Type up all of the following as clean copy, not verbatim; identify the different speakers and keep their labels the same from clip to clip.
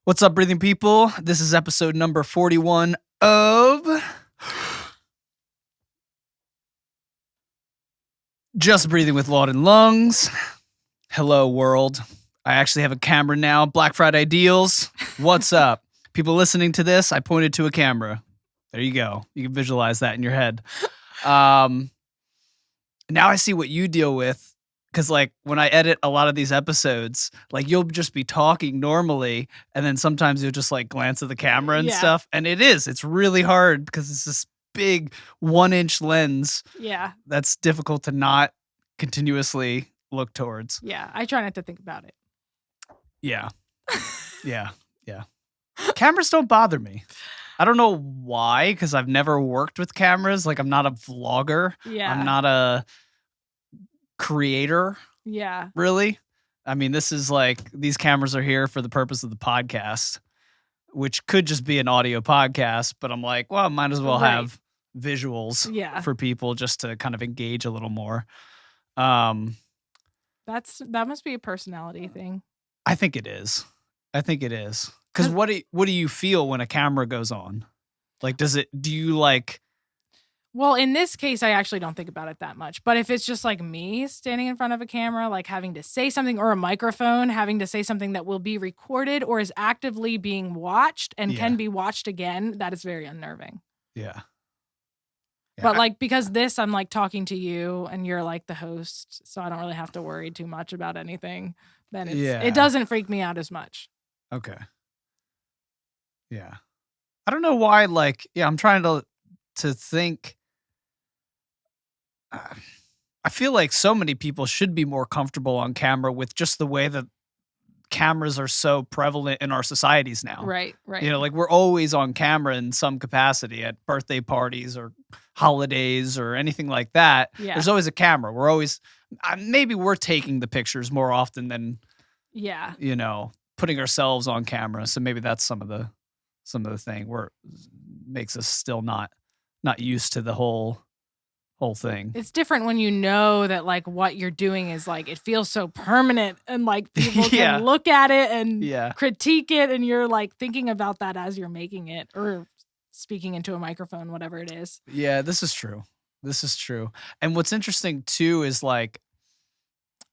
Speaker 1: What's up, breathing people? This is episode number 41 of Just Breathing with Laud Lungs. Hello, world. I actually have a camera now. Black Friday deals. What's up? People listening to this, I pointed to a camera. There you go. You can visualize that in your head. Now I see what you deal with. Because, like, when I edit a lot of these episodes, like, you'll just be talking normally, and then sometimes you'll just, like, glance at the camera and stuff. And it's really hard because it's this big 1-inch lens.
Speaker 2: Yeah.
Speaker 1: That's difficult to not continuously look towards.
Speaker 2: Yeah. I try not to think about it.
Speaker 1: Yeah. Yeah. Cameras don't bother me. I don't know why, because I've never worked with cameras. Like, I'm not a vlogger.
Speaker 2: Yeah.
Speaker 1: I'm not a creator.
Speaker 2: Yeah.
Speaker 1: Really? I mean, this is like, these cameras are here for the purpose of the podcast, which could just be an audio podcast, but I'm like, well, I might as well have visuals for people just to kind of engage a little more.
Speaker 2: That must be a personality thing.
Speaker 1: I think it is. Because what do you feel when a camera goes on? Like, do you like...
Speaker 2: Well, in this case, I actually don't think about it that much. But if it's just like me standing in front of a camera, like having to say something, or a microphone, having to say something that will be recorded or is actively being watched and can be watched again, that is very unnerving.
Speaker 1: Yeah.
Speaker 2: But like, because I'm like talking to you and you're like the host, so I don't really have to worry too much about anything. Then it doesn't freak me out as much.
Speaker 1: Okay. Yeah. I don't know why, like, I'm trying to think. I feel like so many people should be more comfortable on camera with just the way that cameras are so prevalent in our societies now.
Speaker 2: Right.
Speaker 1: You know, like, we're always on camera in some capacity at birthday parties or holidays or anything like that.
Speaker 2: Yeah.
Speaker 1: There's always a camera. We're always, maybe we're taking the pictures more often than, you know, putting ourselves on camera. So maybe that's some of the thing where it makes us still not used to the whole thing.
Speaker 2: It's different when you know that, like, what you're doing is, like, it feels so permanent and, like, people can look at it and critique it, and you're, like, thinking about that as you're making it or speaking into a microphone, whatever it is.
Speaker 1: Yeah, this is true. And what's interesting too is, like,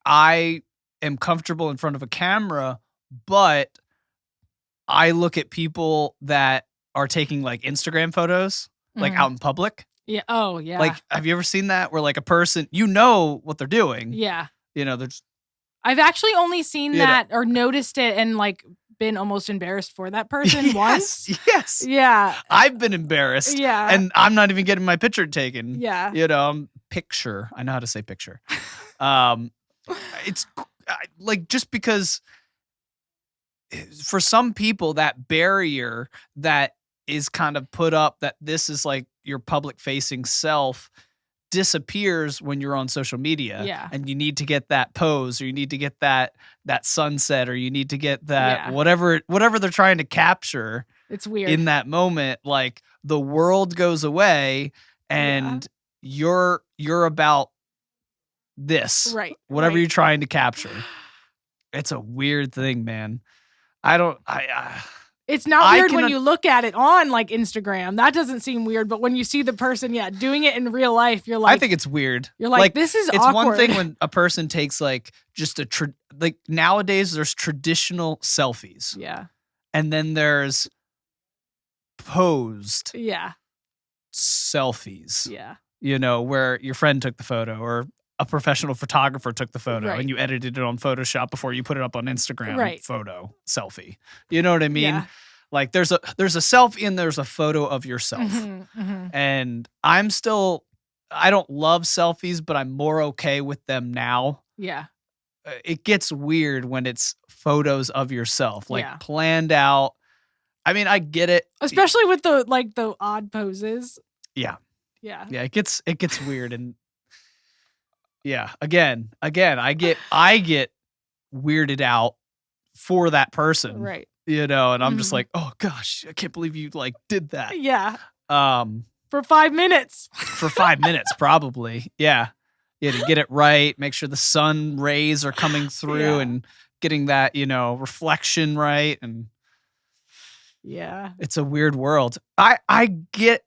Speaker 1: I am comfortable in front of a camera, but I look at people that are taking, like, Instagram photos, like, out in public.
Speaker 2: Yeah. Oh, yeah.
Speaker 1: Like, have you ever seen that where, like, a person, you know what they're doing?
Speaker 2: Yeah.
Speaker 1: You know,
Speaker 2: I've actually only seen that or noticed it and, like, been almost embarrassed for that person once.
Speaker 1: Yes.
Speaker 2: Yeah.
Speaker 1: I've been embarrassed.
Speaker 2: Yeah.
Speaker 1: And I'm not even getting my picture taken.
Speaker 2: Yeah.
Speaker 1: You know, picture. I know how to say picture. It's like, just because for some people, that barrier that is kind of put up, that this is like your public facing self, disappears when you're on social media.
Speaker 2: Yeah.
Speaker 1: And you need to get that pose, or you need to get that sunset, or you need to get that whatever they're trying to capture.
Speaker 2: It's weird.
Speaker 1: In that moment, like, the world goes away and you're about this.
Speaker 2: Right.
Speaker 1: Whatever you're trying to capture. It's a weird thing, man.
Speaker 2: It's not weird when you look at it on, like, Instagram. That doesn't seem weird, but when you see the person, doing it in real life, you're like,
Speaker 1: I think it's weird.
Speaker 2: You're like, this is awkward.
Speaker 1: It's one thing when a person takes, like, just like, nowadays there's traditional selfies.
Speaker 2: Yeah.
Speaker 1: And then there's posed selfies.
Speaker 2: Yeah.
Speaker 1: You know, where your friend took the photo, or a professional photographer took the photo, and you edited it on Photoshop before you put it up on Instagram. Photo selfie. You know what I mean?
Speaker 2: Yeah.
Speaker 1: Like, there's a selfie and there's a photo of yourself. And I don't love selfies, but I'm more okay with them now.
Speaker 2: Yeah.
Speaker 1: It gets weird when it's photos of yourself, like, planned out. I mean, I get it.
Speaker 2: Especially with the odd poses.
Speaker 1: Yeah.
Speaker 2: Yeah.
Speaker 1: Yeah, it gets weird. And again, I get weirded out for that person.
Speaker 2: Right.
Speaker 1: You know, and I'm just like, oh gosh, I can't believe you, like, did that.
Speaker 2: Yeah. For 5 minutes.
Speaker 1: For 5 minutes, probably. Yeah. To get it right, make sure the sun rays are coming through and getting that, you know, reflection right. And
Speaker 2: Yeah.
Speaker 1: It's a weird world. I get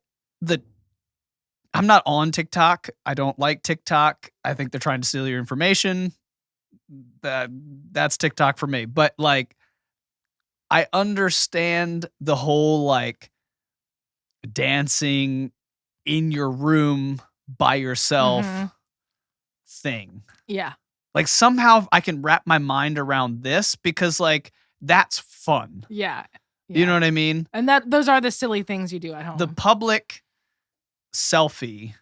Speaker 1: I'm not on TikTok. I don't like TikTok. I think they're trying to steal your information. That's TikTok for me. But like, I understand the whole like dancing in your room by yourself
Speaker 2: Mhm.
Speaker 1: thing.
Speaker 2: Yeah.
Speaker 1: Like somehow I can wrap my mind around this because like that's fun.
Speaker 2: Yeah.
Speaker 1: You know what I mean?
Speaker 2: And those are the silly things you do at home.
Speaker 1: The public selfie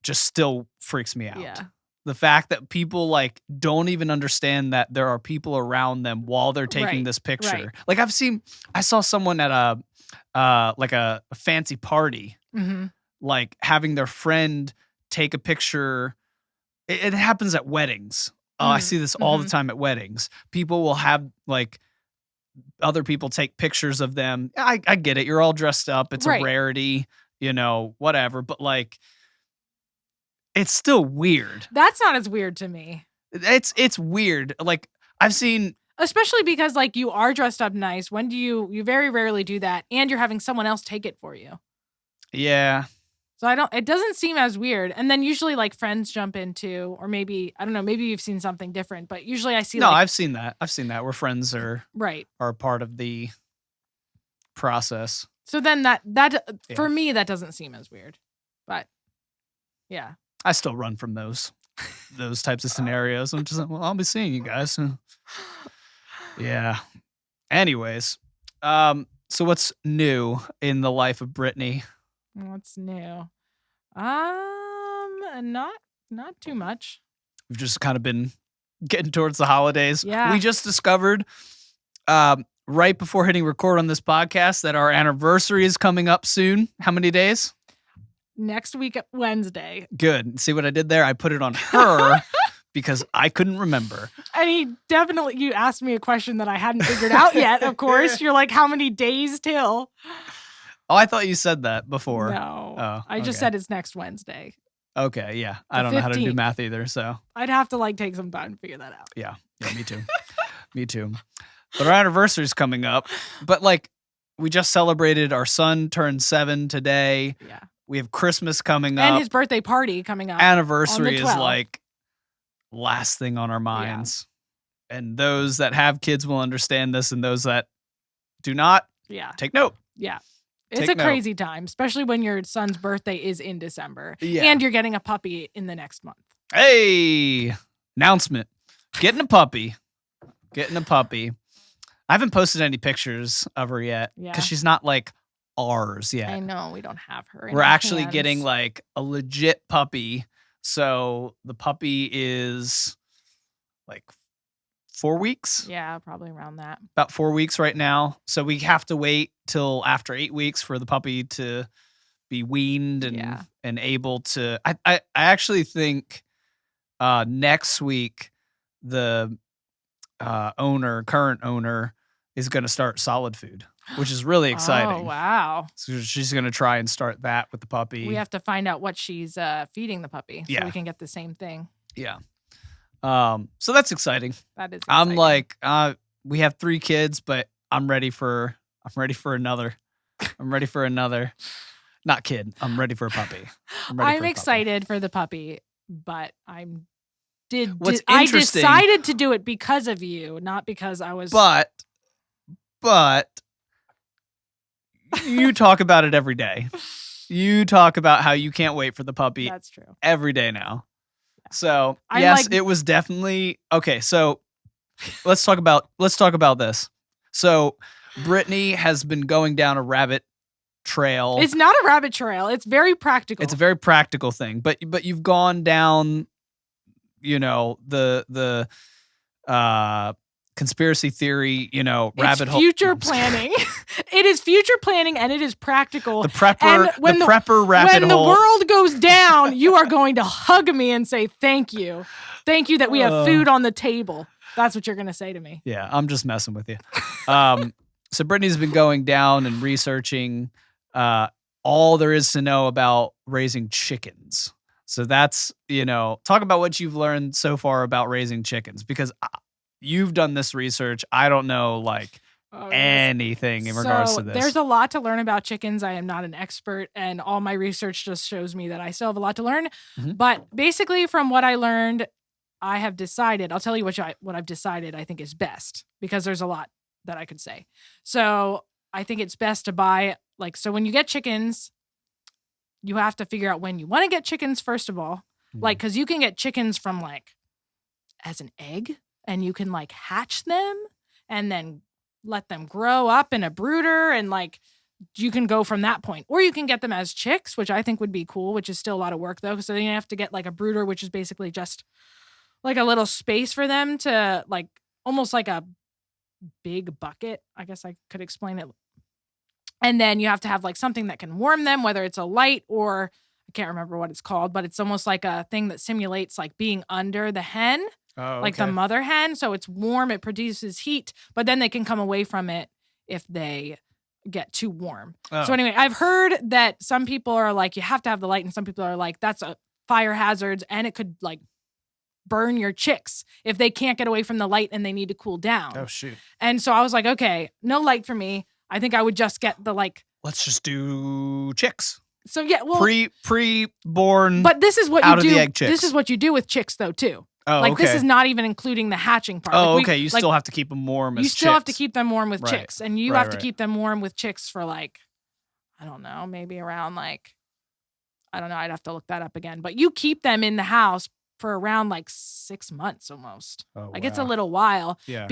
Speaker 1: just still freaks me out.
Speaker 2: Yeah.
Speaker 1: The fact that people like don't even understand that there are people around them while they're taking
Speaker 2: Right,
Speaker 1: this picture.
Speaker 2: right.
Speaker 1: Like I saw someone at a fancy party,
Speaker 2: Mhm.
Speaker 1: like having their friend take a picture. It happens at weddings. I see this all the time at weddings. People will have like other people take pictures of them. I get it. You're all dressed up. It's
Speaker 2: Right.
Speaker 1: a rarity, whatever. But like, it's still weird.
Speaker 2: That's not as weird to me.
Speaker 1: It's weird. Like I've seen,
Speaker 2: Especially because like you are dressed up nice. When do you very rarely do that, and you're having someone else take it for you.
Speaker 1: yeah.
Speaker 2: So it doesn't seem as weird. And then usually like friends jump into, or maybe, I don't know, maybe you've seen something different, but usually I see
Speaker 1: No,
Speaker 2: like,
Speaker 1: I've seen that. I've seen that where friends are
Speaker 2: right.
Speaker 1: a part of the process.
Speaker 2: So then that for me, that doesn't seem as weird, but yeah.
Speaker 1: I still run from those types of scenarios. I'm just like, well, I'll be seeing you guys. Yeah. Anyways, so what's new in the life of Brittany?
Speaker 2: What's new? Not too much.
Speaker 1: We've just kind of been getting towards the holidays.
Speaker 2: Yeah.
Speaker 1: We just discovered right before hitting record on this podcast that our anniversary is coming up soon. How many days?
Speaker 2: Next week, Wednesday.
Speaker 1: Good. See what I did there? I put it on her because I couldn't remember.
Speaker 2: And you asked me a question that I hadn't figured out yet, of course. You're like, how many days till?
Speaker 1: Oh, I thought you said that before.
Speaker 2: No.
Speaker 1: Oh,
Speaker 2: I just said it's next Wednesday.
Speaker 1: Okay, yeah. I don't know how to do math either, so.
Speaker 2: I'd have to like take some time to figure that out.
Speaker 1: Yeah, me too. Me too. But our anniversary's coming up. But like, we just celebrated our son turned 7 today.
Speaker 2: Yeah.
Speaker 1: We have Christmas coming up.
Speaker 2: And his birthday party coming up.
Speaker 1: Anniversary is
Speaker 2: 12th.
Speaker 1: like last thing on our minds. Yeah. And those that have kids will understand this, and those that do not, take note.
Speaker 2: Yeah. It's a crazy time, especially when your son's birthday is in December.
Speaker 1: Yeah.
Speaker 2: And you're getting a puppy in the next month.
Speaker 1: Hey, announcement. Getting a puppy. I haven't posted any pictures of her yet because she's not like ours yet.
Speaker 2: I know, we don't have her.
Speaker 1: We're actually getting like a legit puppy. So the puppy is like 4 weeks.
Speaker 2: Yeah, probably around that.
Speaker 1: About 4 weeks right now. So we have to wait till after 8 weeks for the puppy to be weaned and able to. I actually think next week the current owner is going to start solid food, which is really exciting.
Speaker 2: Oh, wow.
Speaker 1: So she's going to try and start that with the puppy.
Speaker 2: We have to find out what she's feeding the puppy so we can get the same thing.
Speaker 1: Yeah. So that's exciting.
Speaker 2: That is exciting.
Speaker 1: I'm like, we have 3 kids, but I'm ready for another. I'm ready for another. Not kid. I'm ready for a puppy.
Speaker 2: I'm excited for the puppy, but I
Speaker 1: interesting-
Speaker 2: decided to do it because of you, not because I was.
Speaker 1: But you talk about it every day. You talk about how you can't wait for the puppy.
Speaker 2: That's true.
Speaker 1: Every day now. Yeah. So
Speaker 2: yes,
Speaker 1: it was definitely okay. So let's talk about this. So Brittany has been going down a rabbit trail.
Speaker 2: It's not a rabbit trail. It's very practical.
Speaker 1: It's a very practical thing. But you've gone down, the conspiracy theory, rabbit hole.
Speaker 2: Future planning. It is future planning, and it is practical.
Speaker 1: The prepper rabbit hole.
Speaker 2: When the world goes down, you are going to hug me and say thank you. Thank you that we have food on the table. That's what you're going to say to me.
Speaker 1: Yeah, I'm just messing with you. So Brittany's been going down and researching all there is to know about raising chickens. So that's, talk about what you've learned so far about raising chickens, because you've done this research. I don't know, like,
Speaker 2: Oh, yes.
Speaker 1: anything in regards to this.
Speaker 2: There's a lot to learn about chickens. I am not an expert, and all my research just shows me that I still have a lot to learn.
Speaker 1: Mhm.
Speaker 2: But basically, from what I learned, I have decided, I'll tell you what I've decided I think is best, because there's a lot that I could say. So I think it's best to buy, so when you get chickens, you have to figure out when you want to get chickens, first of all. Because you can get chickens from as an egg, and you can hatch them and then let them grow up in a brooder, and you can go from that point. Or you can get them as chicks, which I think would be cool, which is still a lot of work though. So then you have to get a brooder, which is basically just a little space for them to almost like a big bucket. I guess I could explain it. And then you have to have something that can warm them, whether it's a light or I can't remember what it's called, but it's almost like a thing that simulates being under the hen.
Speaker 1: Oh,
Speaker 2: The mother hen. So it's warm, it produces heat, but then they can come away from it if they get too warm.
Speaker 1: Oh.
Speaker 2: So anyway, I've heard that some people are you have to have the light, and some people are that's a fire hazard, and it could burn your chicks if they can't get away from the light and they need to cool down.
Speaker 1: Oh, shoot.
Speaker 2: And so I was okay, no light for me. I think I would just get the
Speaker 1: Let's just do chicks.
Speaker 2: So yeah, well,
Speaker 1: pre-born.
Speaker 2: But this is what
Speaker 1: out
Speaker 2: you
Speaker 1: of
Speaker 2: do.
Speaker 1: the egg chicks.
Speaker 2: This is what you do with chicks though too.
Speaker 1: Oh, okay.
Speaker 2: This is not even including the hatching part.
Speaker 1: Oh, okay. You still have to keep them warm as
Speaker 2: You
Speaker 1: chicks.
Speaker 2: still have to keep them warm with
Speaker 1: Right.
Speaker 2: chicks, and you
Speaker 1: Right,
Speaker 2: have to
Speaker 1: right.
Speaker 2: keep them warm with chicks for I don't know, maybe around I don't know. I'd have to look that up again. But you keep them in the house for around 6 months almost.
Speaker 1: Oh,
Speaker 2: It's a
Speaker 1: wow.
Speaker 2: little while.
Speaker 1: Yeah.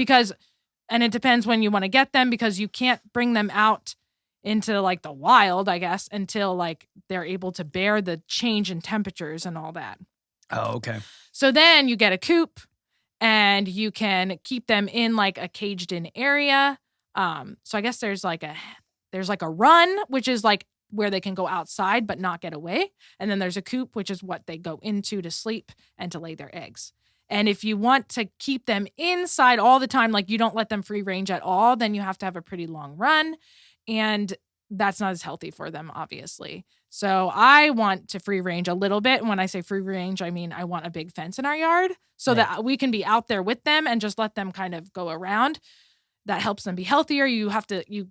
Speaker 2: And it depends when you want to get them, because you can't bring them out into the wild, I guess, until they're able to bear the change in temperatures and all that.
Speaker 1: Oh, okay.
Speaker 2: So then you get a coop, and you can keep them in a caged in area. So I guess there's a run, which is where they can go outside but not get away. And then there's a coop, which is what they go into to sleep and to lay their eggs. And if you want to keep them inside all the time, you don't let them free range at all, then you have to have a pretty long run. And that's not as healthy for them, obviously. So I want to free range a little bit. And when I say free range, I mean I want a big fence in our yard so that we can be out there with them and just let them kind of go around. That helps them be healthier. You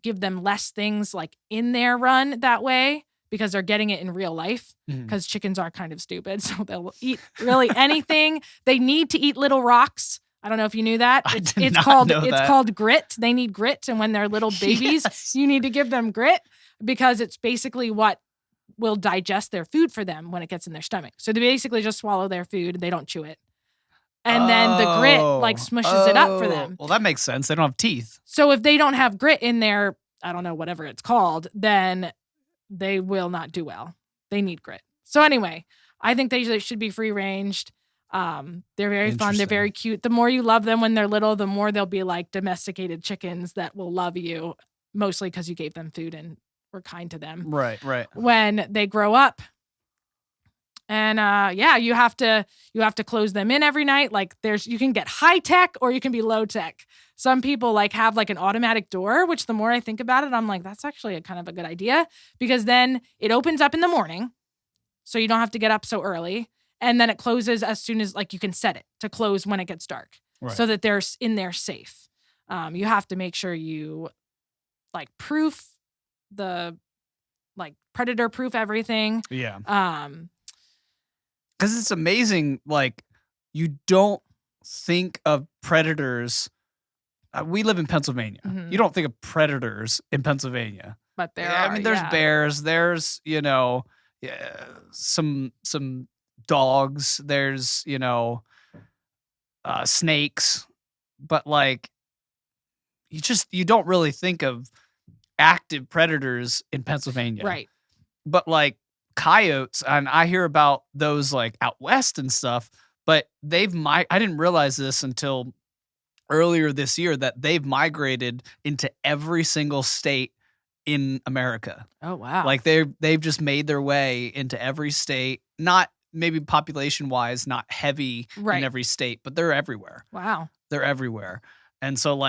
Speaker 2: give them less things in their run that way, because they're getting it in real life, because chickens are kind of stupid. So they'll eat really anything. They need to eat little rocks. I don't know if you knew that. It's called grit. They need grit. And when they're little babies, you need to give them grit, because it's basically what will digest their food for them when it gets in their stomach. So they basically just swallow their food. They don't chew it. And then the grit smushes it up for them.
Speaker 1: Well, that makes sense. They don't have teeth.
Speaker 2: So if they don't have grit in their, I don't know, whatever it's called, then they will not do well. They need grit. So anyway, I think they should be free ranged. They're very fun. They're very cute. The more you love them when they're little, the more they'll be domesticated chickens that will love you, mostly because you gave them food and were kind to them.
Speaker 1: Right.
Speaker 2: When they grow up. And you have to close them in every night. You can get high tech or you can be low tech. Some people have an automatic door, which the more I think about it, I'm that's actually a kind of a good idea, because then it opens up in the morning, so you don't have to get up so early, and then it closes as soon as you can set it to close when it gets dark, so that they're in there safe. You have to make sure you proof the predator proof everything.
Speaker 1: Yeah. Because it's amazing, you don't think of predators. We live in Pennsylvania.
Speaker 2: Mm-hmm.
Speaker 1: You don't think of predators in Pennsylvania.
Speaker 2: But there
Speaker 1: are. I mean, there's bears. There's, some dogs. There's, snakes. But, you don't really think of active predators in Pennsylvania.
Speaker 2: Right.
Speaker 1: But, coyotes, and I hear about those out west and stuff, but I didn't realize this until earlier this year, that they've migrated into every single state in America.
Speaker 2: Oh wow.
Speaker 1: They've just made their way into every state, not maybe population wise, not heavy in every state, but they're everywhere.
Speaker 2: Wow.
Speaker 1: They're everywhere. And so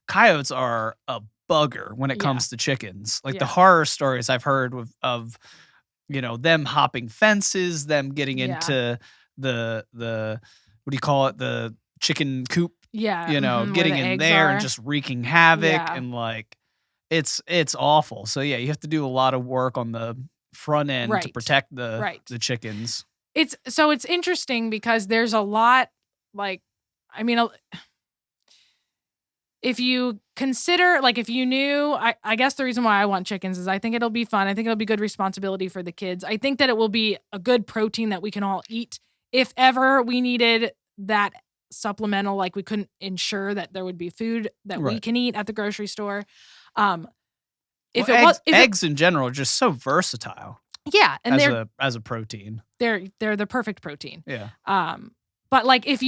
Speaker 1: coyotes are a bugger when it comes to chickens. The horror stories I've heard of them hopping fences, them getting into the what do you call it? The chicken coop
Speaker 2: Yeah.
Speaker 1: you know,
Speaker 2: where
Speaker 1: getting
Speaker 2: the
Speaker 1: in
Speaker 2: eggs
Speaker 1: there
Speaker 2: are.
Speaker 1: and just wreaking havoc
Speaker 2: Yeah.
Speaker 1: and like it's awful. So yeah, you have to do a lot of work on the front end to
Speaker 2: Right.
Speaker 1: protect the
Speaker 2: Right.
Speaker 1: chickens.
Speaker 2: It's interesting because there's a lot, like, I mean, if you consider, like, if you knew, I guess the reason why I want chickens is I think it'll be fun. I think it'll be good responsibility for the kids. I think that it will be a good protein that we can all eat. If ever we needed that supplemental, like we couldn't ensure that there would be food that we
Speaker 1: Right.
Speaker 2: can eat at the grocery store. If
Speaker 1: Well,
Speaker 2: it was,
Speaker 1: eggs in general are just so versatile
Speaker 2: yeah, and
Speaker 1: as a protein.
Speaker 2: they're the perfect protein.
Speaker 1: Yeah.
Speaker 2: But like if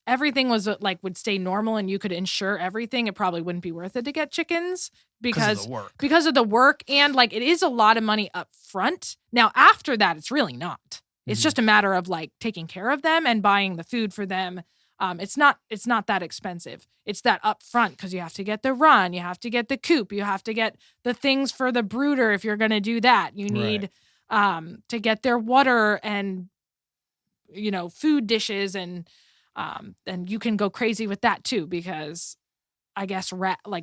Speaker 2: everything was like would stay normal and you could ensure everything, it probably wouldn't be worth it to get chickens because of the work and like it is a lot of money up front. Now after that, it's really not. It's just a matter of like taking care of them and buying the food for them. It's not that expensive. It's that up front because you have to get the run, you have to get the coop, you have to get the things for the brooder if you're going to do that. You need to get their water and food dishes and you can go crazy with that too because I guess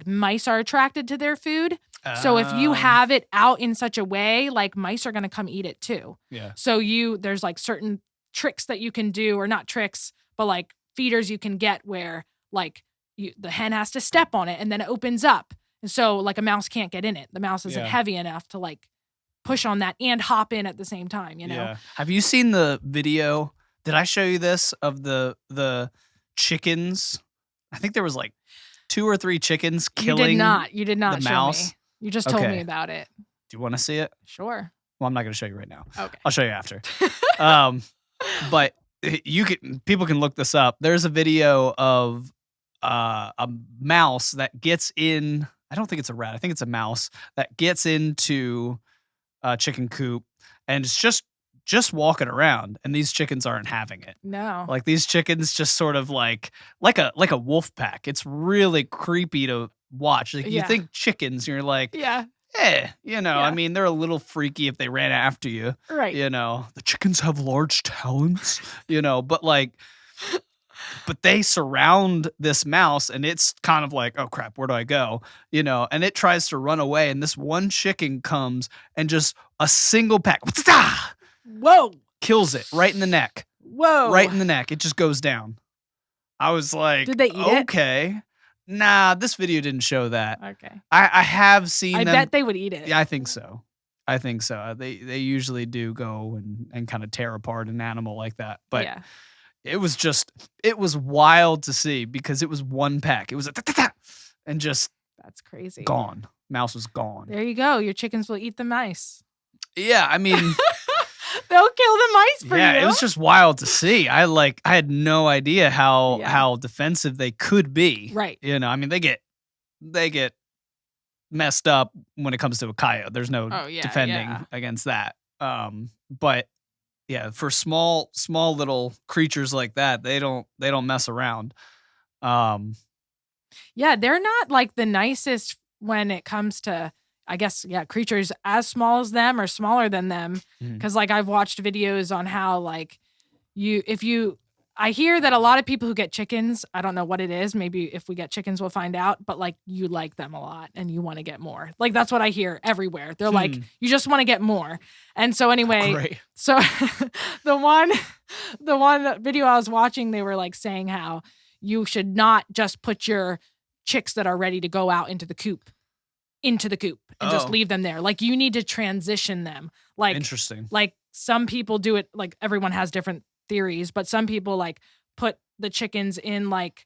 Speaker 2: mice are attracted to their food. So if you have it out in such a way, like mice are going to come eat it too.
Speaker 1: Yeah.
Speaker 2: So there's like certain tricks that you can do, or not tricks, but like feeders you can get where like the hen has to step on it and then it opens up. And so like a mouse can't get in it. The mouse isn't heavy enough to like push on that and hop in at the same time,
Speaker 1: Yeah. Have you seen the video? Did I show you this of the chickens? I think there was like 2 or 3 chickens killing
Speaker 2: You did not
Speaker 1: the
Speaker 2: show
Speaker 1: mouse.
Speaker 2: me. You just told me about it.
Speaker 1: Do you want to see it?
Speaker 2: Sure.
Speaker 1: Well, I'm not going to show you right now.
Speaker 2: Okay.
Speaker 1: I'll show you after. But people can look this up. There's a video of a mouse that gets in. I don't think it's a rat. I think it's a mouse that gets into a chicken coop and it's just walking around, and these chickens aren't having it.
Speaker 2: No.
Speaker 1: Like these chickens just sort of like a wolf pack. It's really creepy to watch. Like you think chickens, you're like, I mean, they're a little freaky if they ran after you.
Speaker 2: Right.
Speaker 1: The chickens have large talons, but they surround this mouse and it's kind of like, oh crap, where do I go? And it tries to run away. And this one chicken comes and just a single pack.
Speaker 2: Whoa.
Speaker 1: Kills it right in the neck.
Speaker 2: Whoa.
Speaker 1: Right in the neck. It just goes down. I was like,
Speaker 2: did they eat it?
Speaker 1: Okay. Nah, this video didn't show that.
Speaker 2: Okay.
Speaker 1: I have seen them.
Speaker 2: I bet they would eat it.
Speaker 1: Yeah, I think so. They usually do go and kind of tear apart an animal like that. But it was wild to see because it was one pack. It was and just
Speaker 2: that's crazy.
Speaker 1: Gone. Mouse was gone.
Speaker 2: There you go. Your chickens will eat the mice.
Speaker 1: Yeah, I mean
Speaker 2: they'll kill the mice for you.
Speaker 1: Yeah, it was just wild to see. I had no idea how defensive they could be.
Speaker 2: Right.
Speaker 1: I mean, they get messed up when it comes to a coyote. There's no defending against that. But yeah, for small little creatures like that, they don't mess around.
Speaker 2: Yeah, they're not like the nicest when it comes to, I guess, creatures as small as them or smaller than them. Because like I've watched videos on how like I hear that a lot of people who get chickens, I don't know what it is. Maybe if we get chickens, we'll find out. But like you like them a lot and you want to get more. Like that's what I hear everywhere. They're like, you just want to get more. And so anyway, so the one video I was watching, they were like saying how you should not just put your chicks that are ready to go out into the coop and just leave them there. Like you need to transition them. Like
Speaker 1: interesting. Like
Speaker 2: some people do it, like everyone has different theories, but some people like put the chickens in like,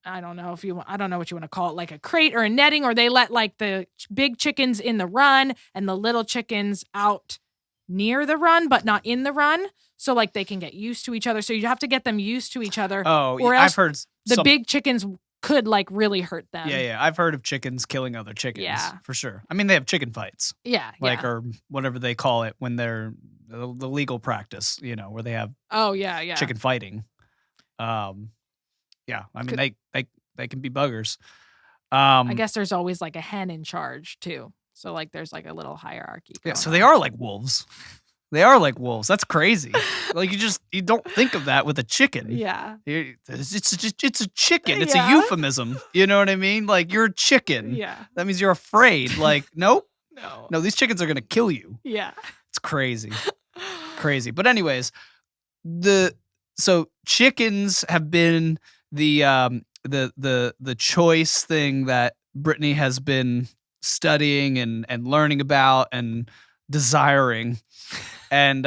Speaker 2: I don't know what you want to call it, like a crate or a netting, or they let like the big chickens in the run and the little chickens out near the run, but not in the run. So like they can get used to each other. So you have to get them used to each other.
Speaker 1: Oh,
Speaker 2: or else
Speaker 1: I've heard
Speaker 2: the big chickens could like really hurt them.
Speaker 1: Yeah. I've heard of chickens killing other chickens. Yeah. For sure. I mean, they have chicken fights.
Speaker 2: Yeah.
Speaker 1: Or whatever they call it when they're the legal practice, where they have chicken fighting. I mean, they can be buggers.
Speaker 2: I guess there's always like a hen in charge too. So like there's like a little hierarchy.
Speaker 1: Yeah, so they are like wolves. They are like wolves. That's crazy. Like you don't think of that with a chicken.
Speaker 2: Yeah.
Speaker 1: It's a chicken. It's
Speaker 2: Yeah.
Speaker 1: a euphemism. You know what I mean? Like you're a chicken.
Speaker 2: Yeah.
Speaker 1: That means you're afraid. Like, nope.
Speaker 2: No.
Speaker 1: No, these chickens are gonna kill you.
Speaker 2: Yeah.
Speaker 1: It's crazy. Crazy. But anyways, so chickens have been the choice thing that Brittany has been studying and learning about and desiring. And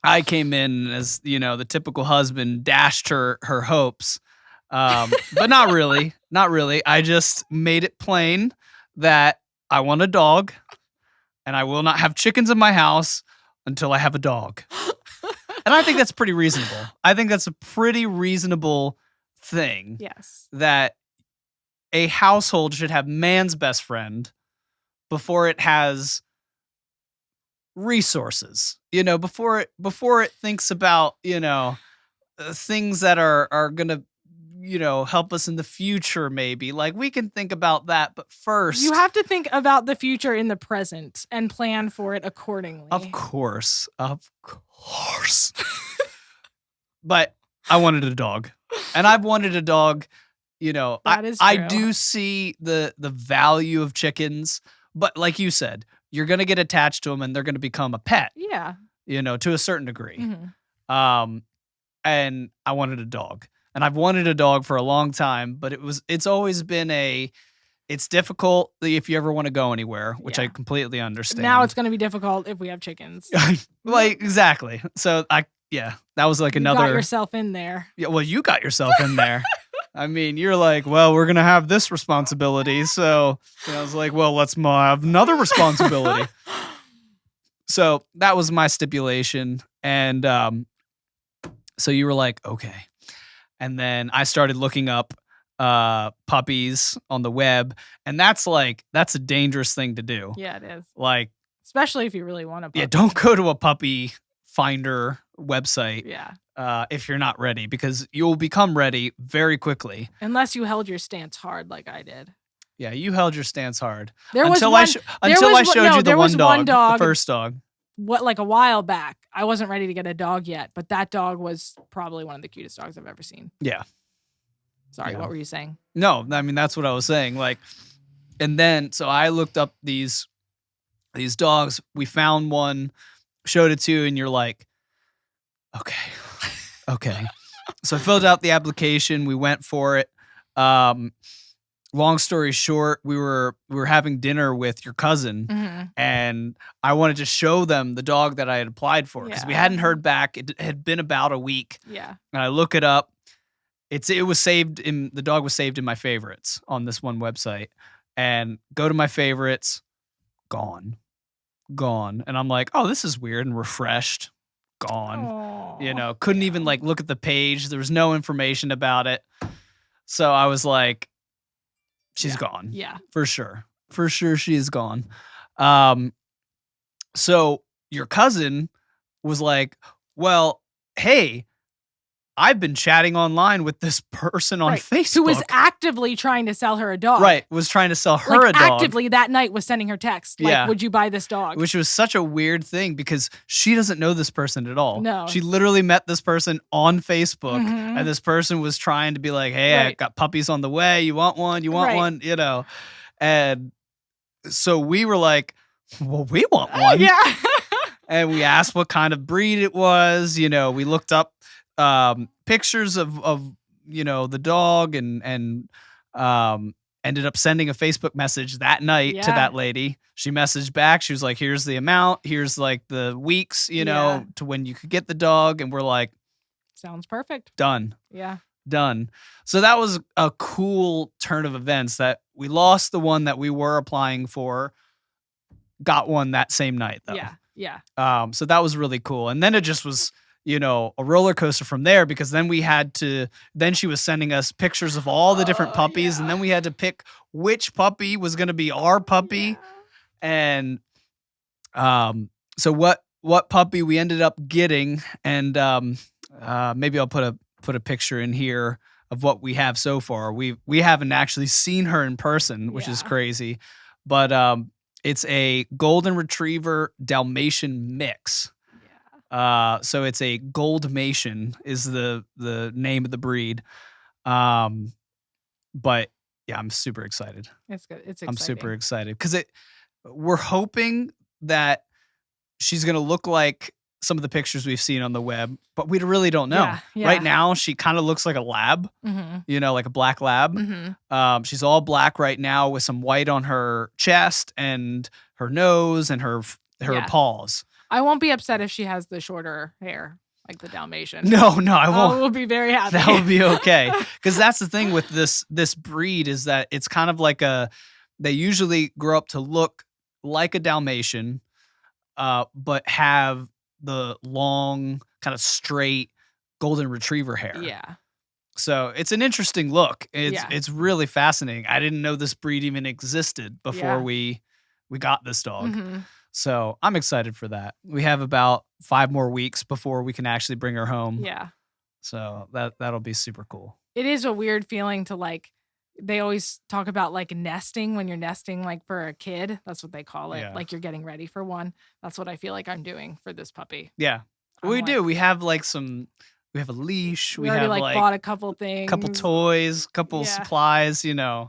Speaker 1: I came in as, the typical husband, dashed her hopes. But not really. Not really. I just made it plain that I want a dog and I will not have chickens in my house until I have a dog. And I think that's pretty reasonable. I think that's a pretty reasonable thing.
Speaker 2: Yes.
Speaker 1: That a household should have man's best friend before it has resources. Before it thinks about, things that are going to help us in the future, maybe. Like, we can think about that, but first
Speaker 2: you have to think about the future in the present and plan for it accordingly.
Speaker 1: Of course. But I wanted a dog. And I've wanted a dog,
Speaker 2: That is
Speaker 1: I
Speaker 2: true.
Speaker 1: do see the value of chickens, but like you said, you're going to get attached to them and they're going to become a pet.
Speaker 2: Yeah.
Speaker 1: To a certain degree.
Speaker 2: Mhm.
Speaker 1: And I wanted a dog. And I've wanted a dog for a long time, but it's always been it's difficult if you ever want to go anywhere, which I
Speaker 2: Yeah.
Speaker 1: completely understand.
Speaker 2: Now it's going to be difficult if we have chickens.
Speaker 1: Like, exactly. So that was like
Speaker 2: You
Speaker 1: another.
Speaker 2: got yourself in there.
Speaker 1: Yeah, well, you got yourself in there. I mean, you're like, well, we're gonna have this responsibility, so I was like, well, let's have another responsibility. So that was my stipulation, and so you were like, okay, and then I started looking up puppies on the web, and that's a dangerous thing to do.
Speaker 2: Yeah, it is.
Speaker 1: Like,
Speaker 2: Especially if you really want a puppy.
Speaker 1: yeah, don't go to a puppy finder website.
Speaker 2: Yeah.
Speaker 1: If you're not ready, because you'll become ready very quickly.
Speaker 2: Unless you held your stance hard like I did.
Speaker 1: Yeah, you held your stance hard.
Speaker 2: There was
Speaker 1: until
Speaker 2: one,
Speaker 1: I showed you the one dog,
Speaker 2: dog,
Speaker 1: the first dog.
Speaker 2: like a while back. I wasn't ready to get a dog yet, but that dog was probably one of the cutest dogs I've ever seen.
Speaker 1: Yeah.
Speaker 2: Sorry,
Speaker 1: Yeah.
Speaker 2: what were you saying?
Speaker 1: No, I mean, that's what I was saying. Like, and then so I looked up these dogs. We found one, showed it to you, and you're like, okay. So I filled out the application. We went for it. Long story short, we were having dinner with your cousin,
Speaker 2: Mhm.
Speaker 1: and I wanted to show them the dog that I had applied for because we
Speaker 2: Yeah.
Speaker 1: hadn't heard back. It had been about a week,
Speaker 2: Yeah.
Speaker 1: and I look it up. It was saved the dog was saved in my favorites on this one website, and go to my favorites, gone, and I'm like, oh, this is weird, and refreshed, gone.
Speaker 2: Aw.
Speaker 1: Couldn't even like look at the page. There was no information about it. So I was like, she's gone.
Speaker 2: Yeah.
Speaker 1: For sure. For sure she is gone. So your cousin was like, well, hey, I've been chatting online with this person on
Speaker 2: Right.
Speaker 1: Facebook.
Speaker 2: Who was actively trying to sell her a dog.
Speaker 1: Right. Was trying to sell her a dog.
Speaker 2: Actively that night was sending her text. Like,
Speaker 1: Yeah.
Speaker 2: would you buy this dog?
Speaker 1: Which was such a weird thing because she doesn't know this person at all.
Speaker 2: No.
Speaker 1: She literally met this person on Facebook,
Speaker 2: Mhm.
Speaker 1: and this person was trying to be like, hey, I
Speaker 2: Right.
Speaker 1: got puppies on the way. You want one? You want
Speaker 2: Right.
Speaker 1: one? And so we were like, well, we want one.
Speaker 2: Yeah.
Speaker 1: And we asked what kind of breed it was. We looked up pictures of the dog and ended up sending a Facebook message that night to
Speaker 2: Yeah.
Speaker 1: that lady. She messaged back. She was like, here's the amount. Here's like the weeks,
Speaker 2: Yeah.
Speaker 1: to when you could get the dog. And we're like,
Speaker 2: Sounds perfect.
Speaker 1: done.
Speaker 2: Yeah.
Speaker 1: So that was a cool turn of events that we lost the one that we were applying for, got one that same night though.
Speaker 2: Yeah. Yeah.
Speaker 1: So that was really cool. And then it just was, a roller coaster from there because then then she was sending us pictures of all the different puppies.
Speaker 2: Yeah.
Speaker 1: And then we had to pick which puppy was going to be our puppy.
Speaker 2: Yeah.
Speaker 1: And so what puppy we ended up getting. And maybe I'll put a picture in here of what we have so far. We haven't actually seen her in person, which is
Speaker 2: Yeah.
Speaker 1: crazy. But It's a golden retriever Dalmatian mix. So it's a Goldmatian is the name of the breed. But yeah, I'm super excited.
Speaker 2: It's good. It's exciting.
Speaker 1: I'm super excited because we're hoping that she's gonna look like some of the pictures we've seen on the web, but we really don't know.
Speaker 2: Yeah.
Speaker 1: Right now, she kind of looks like a lab, like a black lab. She's all black right now with some white on her chest and her nose and her paws.
Speaker 2: I won't be upset if she has the shorter hair, like the Dalmatian.
Speaker 1: No, I won't.
Speaker 2: I will be very happy.
Speaker 1: That would be okay. Because that's the thing with this breed is that it's kind of like they usually grow up to look like a Dalmatian, but have the long, kind of straight golden retriever hair.
Speaker 2: Yeah.
Speaker 1: So it's an interesting look. It's really fascinating. I didn't know this breed even existed before we got this dog. So I'm excited for that. We have about 5 more weeks before we can actually bring her home.
Speaker 2: Yeah.
Speaker 1: So that'll be super cool.
Speaker 2: It is a weird feeling to like, they always talk about like nesting when you're nesting like for a kid. That's what they call it.
Speaker 1: Yeah.
Speaker 2: Like you're getting ready for one. That's what I feel like I'm doing for this puppy.
Speaker 1: Yeah. We do. We have we have a leash.
Speaker 2: We already like bought a couple things.
Speaker 1: Couple toys, couple supplies, Yeah,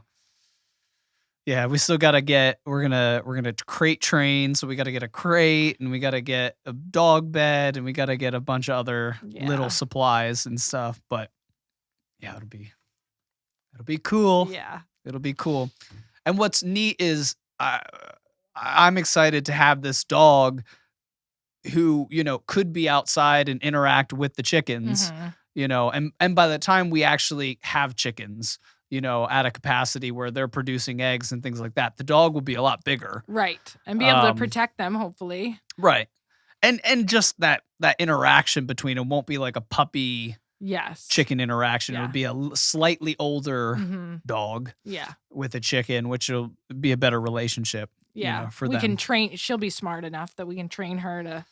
Speaker 1: we still gotta we're gonna crate train, so we gotta get a crate and we gotta get a dog bed and we gotta get a bunch of other little supplies and stuff. But yeah, it'll be cool.
Speaker 2: Yeah.
Speaker 1: It'll be cool. And what's neat is I'm excited to have this dog who, could be outside and interact with the chickens, and by the time we actually have chickens, at a capacity where they're producing eggs and things like that, the dog will be a lot bigger.
Speaker 2: Right. And be able to protect them, hopefully.
Speaker 1: Right. And just that interaction between them won't be like a puppy chicken interaction. It would be a slightly older dog with a chicken, which will be a better relationship.
Speaker 2: Yeah.
Speaker 1: For
Speaker 2: we
Speaker 1: them.
Speaker 2: can train. She'll be smart enough that we can train her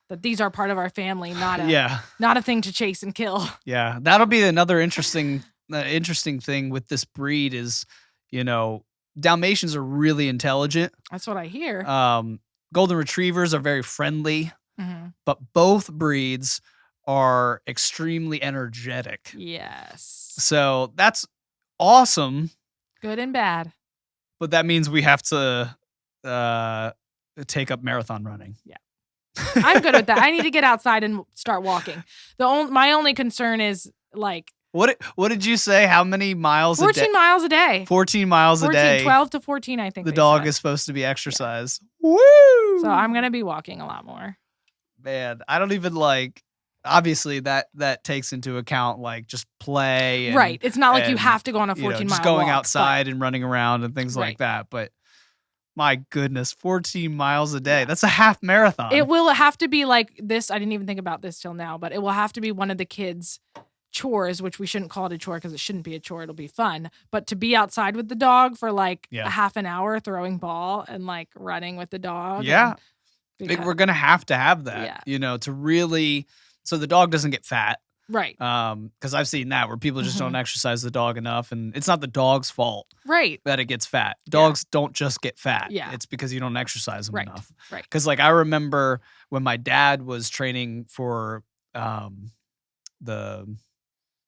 Speaker 2: that these are part of our family, not a thing to chase and kill.
Speaker 1: Yeah. That'll be another interesting thing with this breed is, Dalmatians are really intelligent.
Speaker 2: That's what I hear.
Speaker 1: Golden retrievers are very friendly, but both breeds are extremely energetic.
Speaker 2: Yes.
Speaker 1: So that's awesome.
Speaker 2: Good and bad.
Speaker 1: But that means we have to take up marathon running.
Speaker 2: Yeah. I'm good with that. I need to get outside and start walking. My only concern is like,
Speaker 1: What did you say? How many miles a day?
Speaker 2: 14 miles a day.
Speaker 1: 14 miles a day.
Speaker 2: 12 to 14, I think.
Speaker 1: The dog is supposed to be exercised. Yeah.
Speaker 2: Woo! So I'm going to be walking a lot more.
Speaker 1: Man, I don't even obviously that takes into account just play. And,
Speaker 2: right. It's not like you have to go on a 14 mile
Speaker 1: just going
Speaker 2: walk,
Speaker 1: outside and running around and things like that. But my goodness, 14 miles a day. Yeah. That's a half marathon.
Speaker 2: It will have to be like this. I didn't even think about this till now, but it will have to be one of the kids' chores, which we shouldn't call it a chore because it shouldn't be a chore. It'll be fun. But to be outside with the dog for a half an hour throwing ball and running with the dog.
Speaker 1: Yeah. We're going to have that, to really, so the dog doesn't get fat.
Speaker 2: Right.
Speaker 1: Because I've seen that where people just don't exercise the dog enough, and it's not the dog's fault.
Speaker 2: Right.
Speaker 1: That it gets fat. Dogs don't just get fat.
Speaker 2: Yeah.
Speaker 1: It's because you don't exercise them enough.
Speaker 2: Right.
Speaker 1: Because I remember when my dad was training for the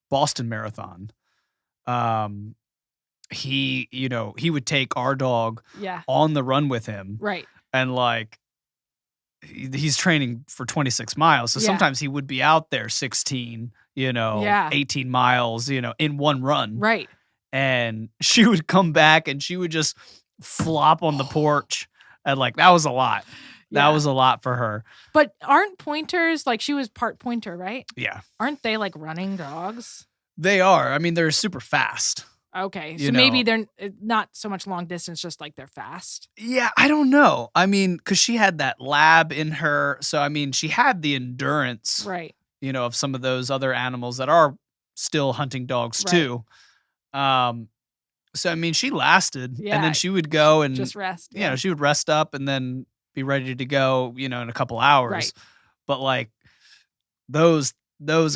Speaker 1: Boston Marathon, he would take our dog on the run with him.
Speaker 2: Right.
Speaker 1: And he's training for 26 miles. So sometimes he would be out there 16, 18 miles, in one run.
Speaker 2: Right.
Speaker 1: And she would come back and she would just flop on the porch. And that was a lot. That was a lot for her.
Speaker 2: But aren't pointers, she was part pointer, right?
Speaker 1: Yeah.
Speaker 2: Aren't they running dogs?
Speaker 1: They are. I mean, they're super fast.
Speaker 2: Okay. So maybe they're not so much long distance, just they're fast.
Speaker 1: Yeah, I don't know. I mean, because she had that lab in her. So, I mean, she had the endurance,
Speaker 2: right?
Speaker 1: Of some of those other animals that are still hunting dogs too. So, I mean, she lasted. Yeah. And then she would go and
Speaker 2: just rest.
Speaker 1: She would rest up and then be ready to go, in a couple hours.
Speaker 2: Right.
Speaker 1: But those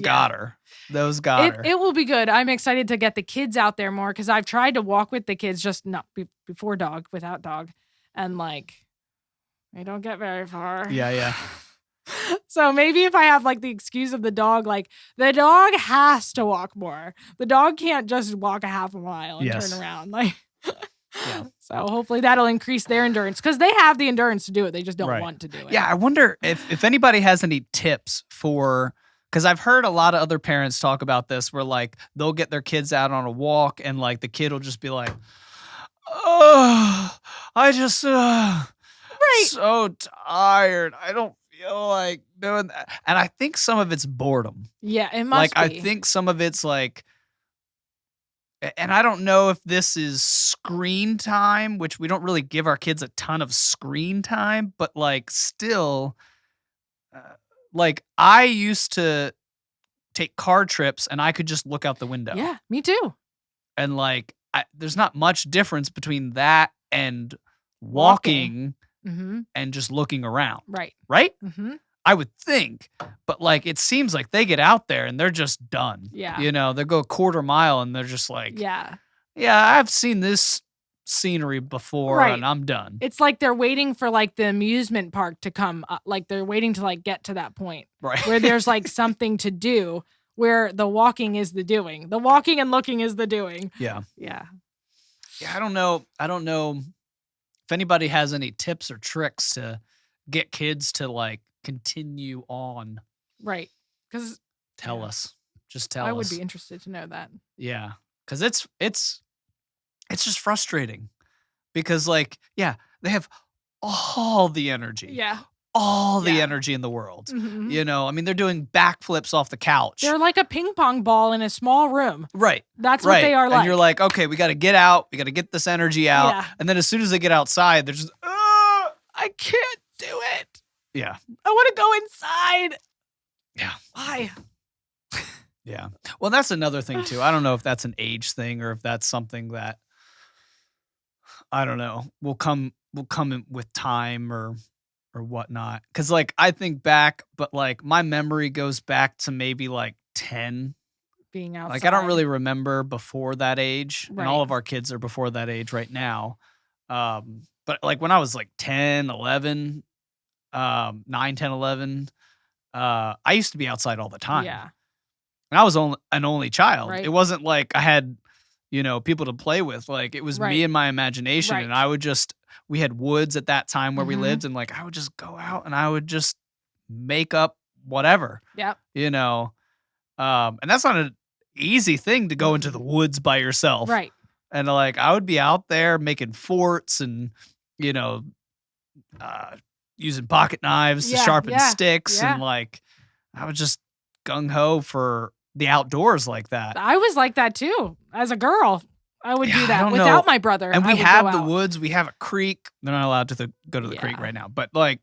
Speaker 1: got her. Those got her.
Speaker 2: It will be good. I'm excited to get the kids out there more because I've tried to walk with the kids, just not before dog, without dog. And I don't get very far.
Speaker 1: Yeah.
Speaker 2: So maybe if I have like the excuse of the dog, like the dog has to walk more. The dog can't just walk a half a mile and turn around. Like,
Speaker 1: Yeah.
Speaker 2: So hopefully that'll increase their endurance because they have the endurance to do it. They just don't want to do it.
Speaker 1: Yeah, I wonder if anybody has any tips for, because I've heard a lot of other parents talk about this where like they'll get their kids out on a walk and like the kid will just be like, oh, I just so tired. I don't feel like doing that. And I think some of it's boredom.
Speaker 2: Yeah, it must be.
Speaker 1: I think some of it's like, and I don't know if this is screen time, which we don't really give our kids a ton of screen time, but like still, like I used to take car trips and I could just look out the window.
Speaker 2: Yeah, me too.
Speaker 1: And like, there's not much difference between that and walking and just looking around.
Speaker 2: Right.
Speaker 1: Right?
Speaker 2: Mm-hmm.
Speaker 1: I would think, but like it seems like they get out there and they're just done.
Speaker 2: Yeah.
Speaker 1: You know, they go a quarter mile and they're just like,
Speaker 2: yeah,
Speaker 1: I've seen this scenery before and I'm done.
Speaker 2: It's like they're waiting for like the amusement park to come up. Like they're waiting to like get to that point where there's like something to do, where the walking is the doing. The walking and looking is the doing.
Speaker 1: Yeah.
Speaker 2: Yeah.
Speaker 1: Yeah. I don't know if anybody has any tips or tricks to get kids to like continue on.
Speaker 2: Right. Because
Speaker 1: tell us. Just tell us.
Speaker 2: I would be interested to know that.
Speaker 1: Yeah. Because it's just frustrating. Because like, yeah, they have all the energy.
Speaker 2: Yeah.
Speaker 1: All the energy in the world. Mm-hmm. You know, I mean, they're doing backflips off the couch.
Speaker 2: They're like a ping pong ball in a small room.
Speaker 1: Right.
Speaker 2: That's what they are like.
Speaker 1: And you're like, okay, we got to get out. We got to get this energy out. Yeah. And then as soon as they get outside, they're just, I can't do it. Yeah.
Speaker 2: I want to go inside.
Speaker 1: Yeah.
Speaker 2: Why?
Speaker 1: Yeah. Well, that's another thing too. I don't know if that's an age thing or if that's something that, I don't know, will come in with time or whatnot. Cause like I think back, but like my memory goes back to maybe like 10.
Speaker 2: Being outside.
Speaker 1: Like I don't really remember before that age. Right. And all of our kids are before that age right now. But like when I was like 10, 11, 9, 10, 11, I used to be outside all the time.
Speaker 2: Yeah.
Speaker 1: And I was an only child.
Speaker 2: Right.
Speaker 1: It wasn't like I had, people to play with. Like it was me and my imagination. Right. And I would we had woods at that time where we lived. And like, I would just go out and I would just make up whatever.
Speaker 2: Yep.
Speaker 1: And that's not an easy thing to go into the woods by yourself.
Speaker 2: Right.
Speaker 1: And like, I would be out there making forts and, using pocket knives to sharpen sticks. And like, I was just gung ho for the outdoors like that.
Speaker 2: I was like that too. As a girl, I would do that without my brother.
Speaker 1: And we have the woods. We have a creek. They're not allowed to go to the creek right now. But like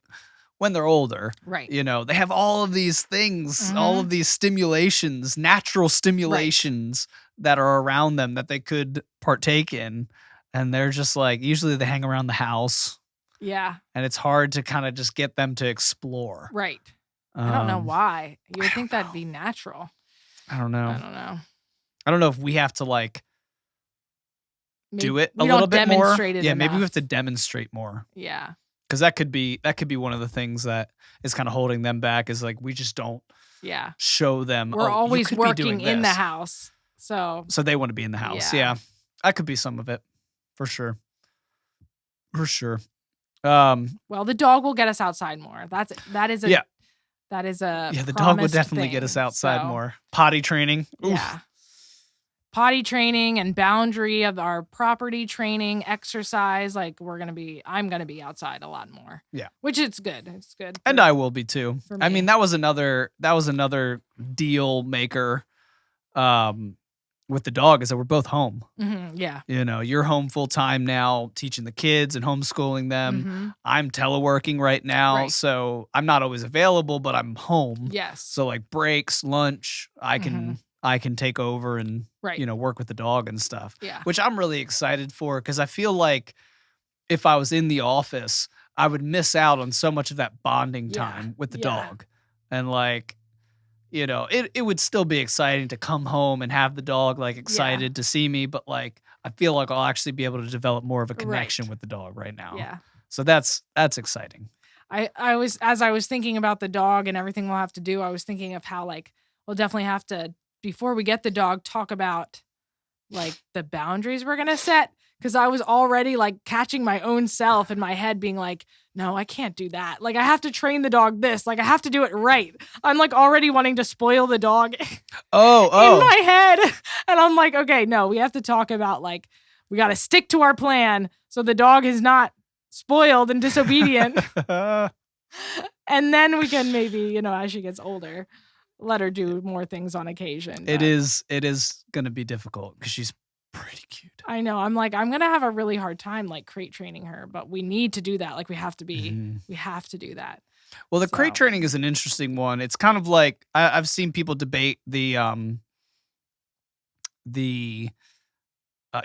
Speaker 1: when they're older,
Speaker 2: right?
Speaker 1: They have all of these things, all of these stimulations, natural stimulations that are around them that they could partake in. And they're just like, usually they hang around the house.
Speaker 2: Yeah.
Speaker 1: And it's hard to kind of just get them to explore.
Speaker 2: Right. I don't know why. You would think that'd be natural.
Speaker 1: I don't know.
Speaker 2: I
Speaker 1: don't know if we have to like do it a
Speaker 2: we
Speaker 1: little
Speaker 2: don't
Speaker 1: bit more.
Speaker 2: demonstrate it
Speaker 1: Yeah,
Speaker 2: enough.
Speaker 1: maybe we have to demonstrate more.
Speaker 2: Yeah.
Speaker 1: Because that could be one of the things that is kind of holding them back is like we just don't show them.
Speaker 2: We're always working in the house. So
Speaker 1: they want to be in the house. Yeah. That could be some of it. For sure.
Speaker 2: Well, the dog will get us outside more. That is a
Speaker 1: the dog would definitely get us outside more. Potty training. Oof.
Speaker 2: Yeah. Potty training and boundary of our property training, exercise. Like I'm gonna be outside a lot more. Yeah. Which it's good. It's good.
Speaker 1: And I will be too. I mean, that was another deal maker with the dog is that we're both home.
Speaker 2: Mm-hmm, yeah.
Speaker 1: You're home full time now teaching the kids and homeschooling them. Mm-hmm. I'm teleworking right now. So I'm not always available, but I'm home.
Speaker 2: Yes.
Speaker 1: So like breaks, lunch, I can take over and, work with the dog and stuff.
Speaker 2: Yeah.
Speaker 1: Which I'm really excited for because I feel like if I was in the office, I would miss out on so much of that bonding time with the dog. And like, it would still be exciting to come home and have the dog like excited to see me. But like, I feel like I'll actually be able to develop more of a connection with the dog right now.
Speaker 2: Yeah.
Speaker 1: So that's exciting.
Speaker 2: I was, as I was thinking about the dog and everything we'll have to do, I was thinking of how like we'll definitely have to, before we get the dog, talk about like the boundaries we're gonna set. Cause I was already like catching my own self in my head being like, no, I can't do that. Like I have to train the dog this. Like I have to do it right. I'm like already wanting to spoil the dog in my head. And I'm like, okay, no, we have to talk about like, we got to stick to our plan so the dog is not spoiled and disobedient. And then we can maybe, you know, as she gets older, let her do more things on occasion.
Speaker 1: It is going to be difficult because she's pretty cute.
Speaker 2: I know. I'm like, I'm going to have a really hard time like crate training her, but we need to do that. Like we have to do that.
Speaker 1: Well, the crate training is an interesting one. It's kind of like, I've seen people debate do you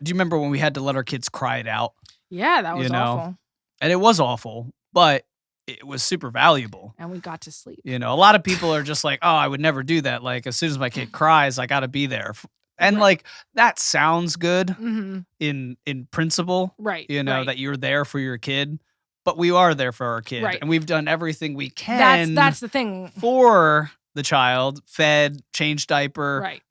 Speaker 1: remember when we had to let our kids cry it out?
Speaker 2: Yeah, that was awful.
Speaker 1: And it was awful, but it was super valuable.
Speaker 2: And we got to sleep.
Speaker 1: You know, a lot of people are just like, oh, I would never do that. Like as soon as my kid cries, I got to be there. And like that sounds good in principle,
Speaker 2: right?
Speaker 1: You know, that you're there for your kid, but we are there for our kid, and we've done everything we can.
Speaker 2: That's the thing
Speaker 1: for the child, fed, changed diaper,
Speaker 2: right?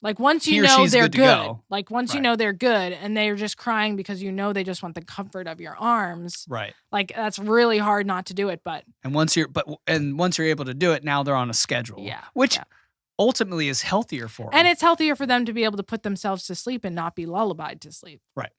Speaker 2: Like once you know they're good, like once you know they're good, and they're just crying because you know they just want the comfort of your arms,
Speaker 1: right?
Speaker 2: Like that's really hard not to do it, but
Speaker 1: once you're able to do it, now they're on a schedule, which. Ultimately is healthier for them.
Speaker 2: And it's healthier for them to be able to put themselves to sleep and not be lullabied to sleep.
Speaker 1: Right.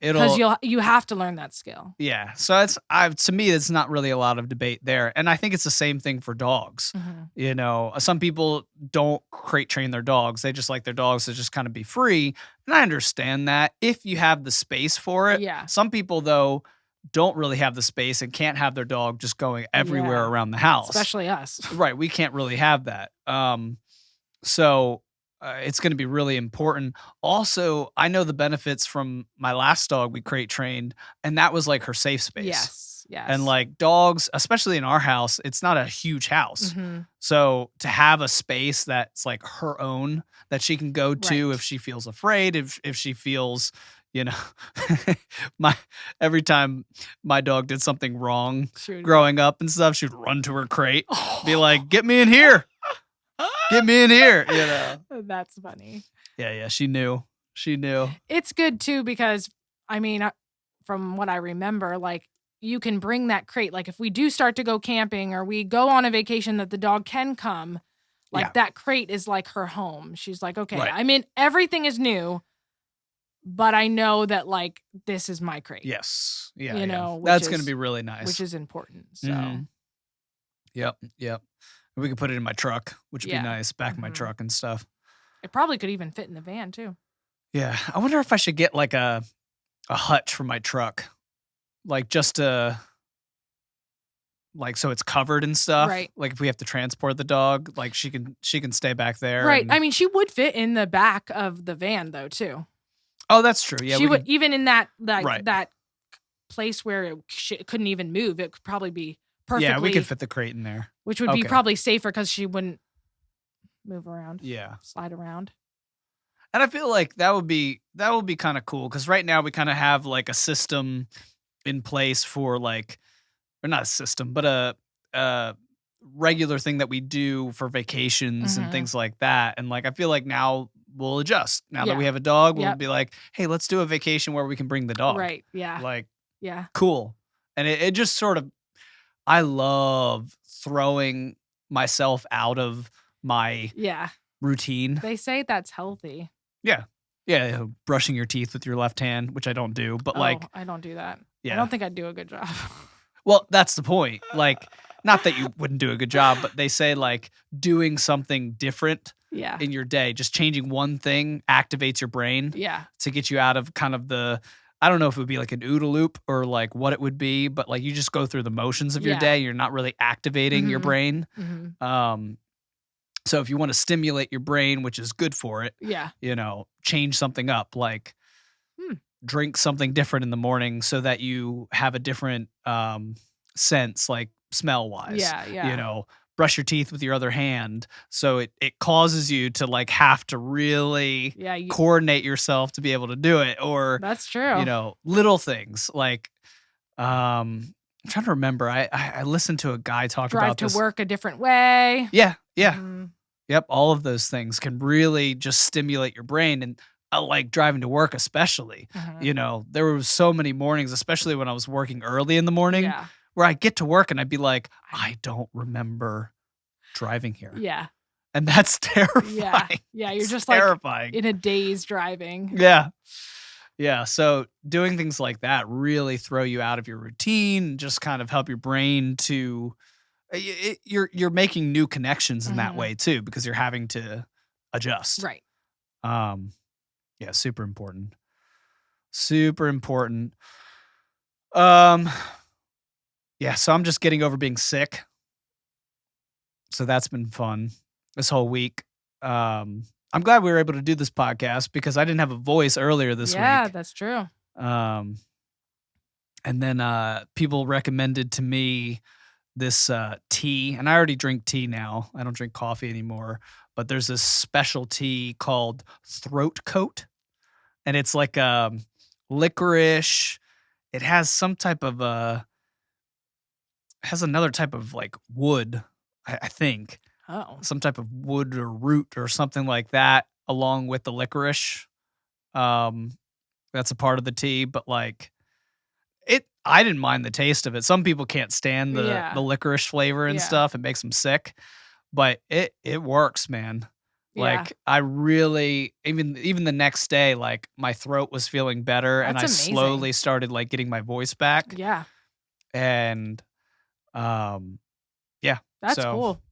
Speaker 2: Because you have to learn that skill.
Speaker 1: Yeah. So to me, it's not really a lot of debate there. And I think it's the same thing for dogs. You know, some people don't crate train their dogs. They just like their dogs to just kind of be free. And I understand that if you have the space for it.
Speaker 2: Yeah.
Speaker 1: Some people, though, don't really have the space and can't have their dog just going everywhere around the house.
Speaker 2: Especially us.
Speaker 1: Right. We can't really have that. So it's going to be really important. Also, I know the benefits from my last dog we crate trained, and that was like her safe space.
Speaker 2: Yes.
Speaker 1: And like dogs, especially in our house, it's not a huge house. So to have a space that's like her own that she can go to if she feels afraid, if she feels, you know, every time my dog did something wrong growing up and stuff, she'd run to her crate, be like, "Get me in here, get me in here." You know,
Speaker 2: that's funny.
Speaker 1: Yeah, she knew.
Speaker 2: It's good too because I mean, from what I remember, like you can bring that crate. Like if we do start to go camping or we go on a vacation, that the dog can come. Like that crate is like her home. She's like, okay, I mean, everything is new. But I know that like this is my crate.
Speaker 1: Yes. Yeah.
Speaker 2: You know,
Speaker 1: that's going to be really nice.
Speaker 2: Which is important. So.
Speaker 1: Yep. We could put it in my truck, which would be nice. Back in my truck and stuff.
Speaker 2: It probably could even fit in the van too.
Speaker 1: Yeah. I wonder if I should get like a hutch for my truck. Like just to like so it's covered and stuff.
Speaker 2: Right.
Speaker 1: Like if we have to transport the dog, like she can stay back there.
Speaker 2: Right. I mean, she would fit in the back of the van though too.
Speaker 1: Oh, that's true. Yeah,
Speaker 2: she would even in that place where it couldn't even move. It could probably be perfectly.
Speaker 1: Yeah, we could fit the crate in there,
Speaker 2: which would be probably safer because she wouldn't move around.
Speaker 1: Yeah,
Speaker 2: slide around.
Speaker 1: And I feel like that would be kind of cool because right now we kind of have like a system in place for like, or not a system, but a regular thing that we do for vacations and things like that. And like I feel like now we'll adjust. Now that we have a dog, we'll be like, hey, let's do a vacation where we can bring the dog.
Speaker 2: Right. Yeah.
Speaker 1: Like, cool. And it just sort of, I love throwing myself out of my routine.
Speaker 2: They say that's healthy.
Speaker 1: Yeah. Yeah. Brushing your teeth with your left hand, which I don't do, but like.
Speaker 2: I don't do that.
Speaker 1: Yeah.
Speaker 2: I don't think I'd do a good job.
Speaker 1: Well, that's the point. Like, not that you wouldn't do a good job, but they say like doing something different in your day, just changing one thing activates your brain to get you out of kind of the, I don't know if it would be like an OODA loop or like what it would be, but like you just go through the motions of your day. You're not really activating your brain. So if you want to stimulate your brain, which is good for it, you know, change something up, like drink something different in the morning so that you have a different sense, like smell wise. You know, brush your teeth with your other hand. So it causes you to like have to really coordinate yourself to be able to do it. Or
Speaker 2: that's true.
Speaker 1: You know, little things like I'm trying to remember. I listened to a guy talk
Speaker 2: Drive
Speaker 1: about
Speaker 2: to
Speaker 1: this.
Speaker 2: work a different way.
Speaker 1: Yeah.
Speaker 2: Mhm.
Speaker 1: Yep. All of those things can really just stimulate your brain, and like driving to work, especially.
Speaker 2: Mhm.
Speaker 1: There were so many mornings, especially when I was working early in the morning,
Speaker 2: Yeah.
Speaker 1: where I get to work and I'd be like, I don't remember driving here,
Speaker 2: Yeah.
Speaker 1: and that's
Speaker 2: Yeah.
Speaker 1: terrifying.
Speaker 2: Yeah. You're
Speaker 1: It's
Speaker 2: just
Speaker 1: terrifying.
Speaker 2: in a daze driving.
Speaker 1: Yeah. So doing things like that really throw you out of your routine, and just kind of help your brain to you're making new connections in that
Speaker 2: Mhm.
Speaker 1: way too, because you're having to adjust.
Speaker 2: Right.
Speaker 1: Um, yeah, super important. Super important. Um, yeah, so I'm just getting over being sick. So that's been fun this whole week. I'm glad we were able to do this podcast because I didn't have a voice earlier this
Speaker 2: Yeah,
Speaker 1: week.
Speaker 2: that's true.
Speaker 1: Um, and then people recommended to me this tea, and I already drink tea now. I don't drink coffee anymore, but there's this special tea called Throat Coat, and it's like licorice. It has some type of has another type of like wood, I think,
Speaker 2: Oh.
Speaker 1: some type of wood or root or something like that, along with the licorice. Um, that's a part of the tea, but like I didn't mind the taste of it. Some people can't stand the
Speaker 2: Yeah.
Speaker 1: licorice flavor and
Speaker 2: Yeah.
Speaker 1: stuff. It makes them sick, but it works, man.
Speaker 2: Yeah.
Speaker 1: Like I really even the next day, like my throat was feeling better, and I
Speaker 2: That's amazing.
Speaker 1: slowly started like getting my voice back.
Speaker 2: Yeah.
Speaker 1: And yeah.
Speaker 2: That's
Speaker 1: So
Speaker 2: cool.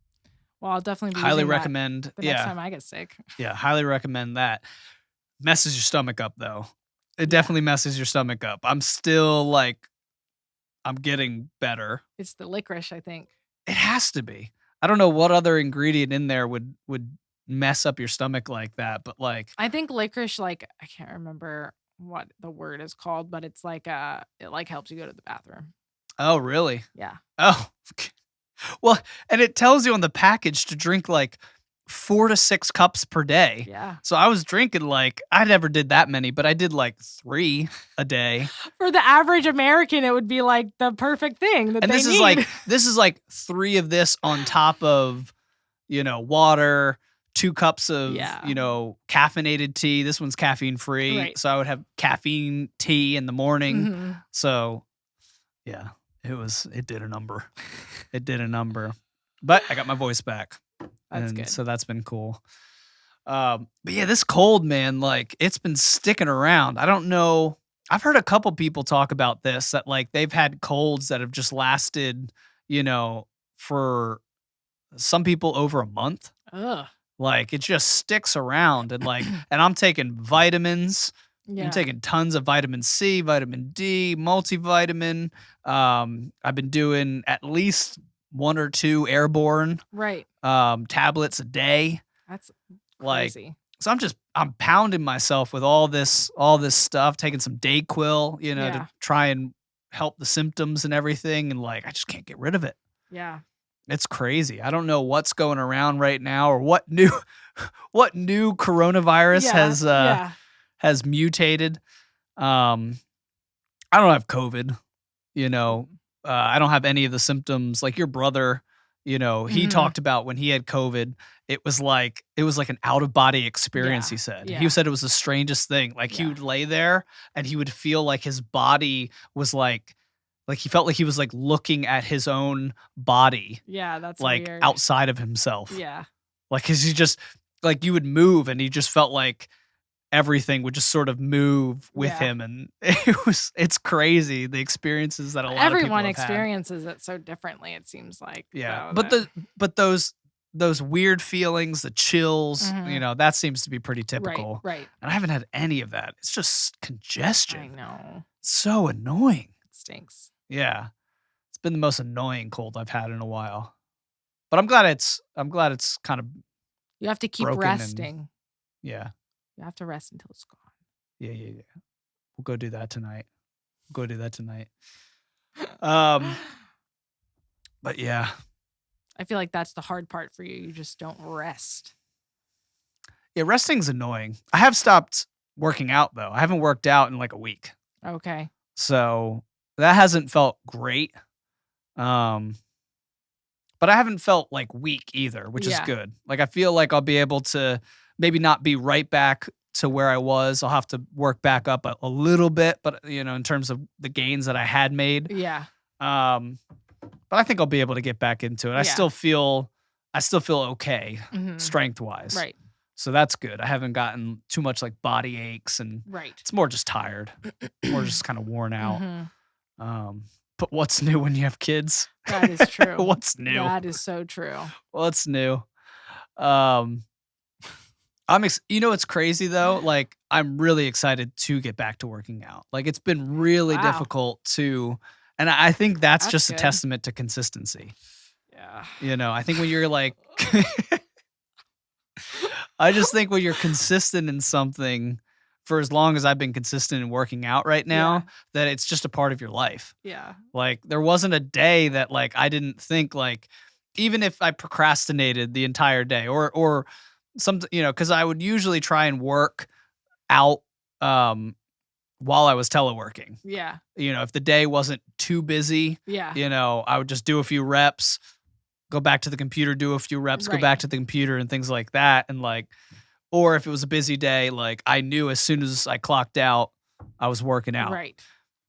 Speaker 2: Well, I'll definitely be
Speaker 1: highly
Speaker 2: using that
Speaker 1: recommend.
Speaker 2: the next time I get sick.
Speaker 1: Yeah, highly recommend that. Messes your stomach up though. It
Speaker 2: Yeah.
Speaker 1: definitely messes your stomach up. I'm still like I'm getting better.
Speaker 2: It's the licorice, I think.
Speaker 1: It has to be. I don't know what other ingredient in there would mess up your stomach like that, but like
Speaker 2: I think licorice, like I can't remember what the word is called, but it's like it like helps you go to the bathroom.
Speaker 1: oh, really?
Speaker 2: Yeah.
Speaker 1: Oh. Well, and it tells you on the package to drink like 4 to 6 cups per day.
Speaker 2: Yeah.
Speaker 1: So I was drinking like I never did that many, but I did like 3 a day.
Speaker 2: For the average American, it would be like the perfect thing that
Speaker 1: And
Speaker 2: they need.
Speaker 1: this is like 3 of this on top of, water, 2 cups of,
Speaker 2: Yeah.
Speaker 1: caffeinated tea. This one's caffeine free.
Speaker 2: Right.
Speaker 1: So I would have caffeine tea in the morning.
Speaker 2: Mhm.
Speaker 1: So yeah, it did a number. It did a number. But I got my voice back.
Speaker 2: That's
Speaker 1: and
Speaker 2: good.
Speaker 1: So that's been cool. But yeah, this cold, man, like it's been sticking around. I don't know. I've heard a couple people talk about this, that like they've had colds that have just lasted, for some people over a month.
Speaker 2: Ugh.
Speaker 1: Like it just sticks around, and like, and I'm taking vitamins.
Speaker 2: Yeah.
Speaker 1: I'm taking tons of vitamin C, vitamin D, multivitamin. I've been doing at least 1 or 2 airborne
Speaker 2: Right.
Speaker 1: tablets a day.
Speaker 2: That's
Speaker 1: Like,
Speaker 2: crazy.
Speaker 1: so I'm pounding myself with all this stuff, taking some Dayquil,
Speaker 2: Yeah.
Speaker 1: to try and help the symptoms and everything. And like, I just can't get rid of it.
Speaker 2: Yeah.
Speaker 1: It's crazy. I don't know what's going around right now, or what new coronavirus
Speaker 2: Yeah.
Speaker 1: has mutated. I don't have COVID, I don't have any of the symptoms. Like your brother, he
Speaker 2: Mhm.
Speaker 1: talked about when he had COVID, it was like an out of body experience.
Speaker 2: Yeah,
Speaker 1: He said.
Speaker 2: yeah.
Speaker 1: He said it was the strangest thing. Like he
Speaker 2: Yeah.
Speaker 1: would lay there and he would feel like his body was like he felt like he was like looking at his own body,
Speaker 2: Yeah, that's
Speaker 1: like
Speaker 2: weird.
Speaker 1: outside of himself.
Speaker 2: Yeah.
Speaker 1: Like, 'cause he just like you would move and he just felt like everything would just sort of move with
Speaker 2: Yeah.
Speaker 1: him, and it's crazy the experiences that a lot of
Speaker 2: Everyone
Speaker 1: people have had.
Speaker 2: experiences it so differently, it seems like.
Speaker 1: Yeah,
Speaker 2: so
Speaker 1: but those weird feelings, the chills,
Speaker 2: Mhm.
Speaker 1: that seems to be pretty typical.
Speaker 2: Right.
Speaker 1: And I haven't had any of that. It's just
Speaker 2: I
Speaker 1: congestion.
Speaker 2: know.
Speaker 1: It's so annoying.
Speaker 2: It stinks.
Speaker 1: Yeah, it's been the most annoying cold I've had in a while. But I'm glad it's kind of
Speaker 2: You have to keep
Speaker 1: broken and-
Speaker 2: resting.
Speaker 1: yeah.
Speaker 2: You have to rest until it's gone.
Speaker 1: Yeah. We'll go do that tonight. But yeah.
Speaker 2: I feel like that's the hard part for you. You just don't rest.
Speaker 1: Yeah, resting's annoying. I have stopped working out though. I haven't worked out in like a week.
Speaker 2: Okay.
Speaker 1: So that hasn't felt great. But I haven't felt like weak either, which is good. Like I feel like I'll be able to maybe not be right back to where I was. I'll have to work back up a little bit, but in terms of the gains that I had made.
Speaker 2: Yeah.
Speaker 1: But I think I'll be able to get back into it. I still feel okay strength wise.
Speaker 2: Right.
Speaker 1: So that's good. I haven't gotten too much like body aches and it's more just tired, more just kind of worn out. But what's new when you have kids?
Speaker 2: That is true.
Speaker 1: What's new?
Speaker 2: That is so true.
Speaker 1: What's new? It's crazy though. Like I'm really excited to get back to working out. Like it's been really difficult to, and I think that's just
Speaker 2: good.
Speaker 1: A testament to consistency.
Speaker 2: Yeah.
Speaker 1: I think when you're like, I just think when you're consistent in something for as long as I've been consistent in working out right now, that it's just a part of your life.
Speaker 2: Yeah.
Speaker 1: Like there wasn't a day that like I didn't think like, even if I procrastinated the entire day or something, because I would usually try and work out while I was teleworking.
Speaker 2: Yeah.
Speaker 1: If the day wasn't too busy, I would just do a few reps, go back to the computer, do a few reps, go back to the computer and things like that. And like, or if it was a busy day, like I knew as soon as I clocked out, I was working out.
Speaker 2: Right.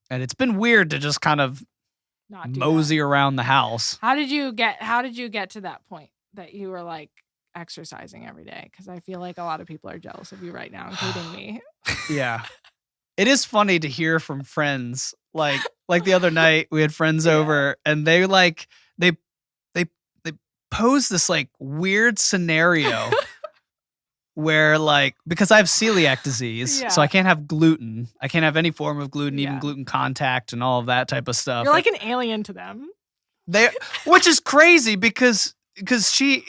Speaker 1: And it's been weird to just kind of mosey around the house.
Speaker 2: How did you get to that point that you were like exercising every day? Because I feel like a lot of people are jealous of you right now, including me.
Speaker 1: Yeah. It is funny to hear from friends. Like the other night we had friends over and they posed this like weird scenario where like, because I have celiac disease, so I can't have gluten. I can't have any form of gluten, even gluten contact and all of that type of stuff.
Speaker 2: You're like an alien to them.
Speaker 1: Which is crazy because she,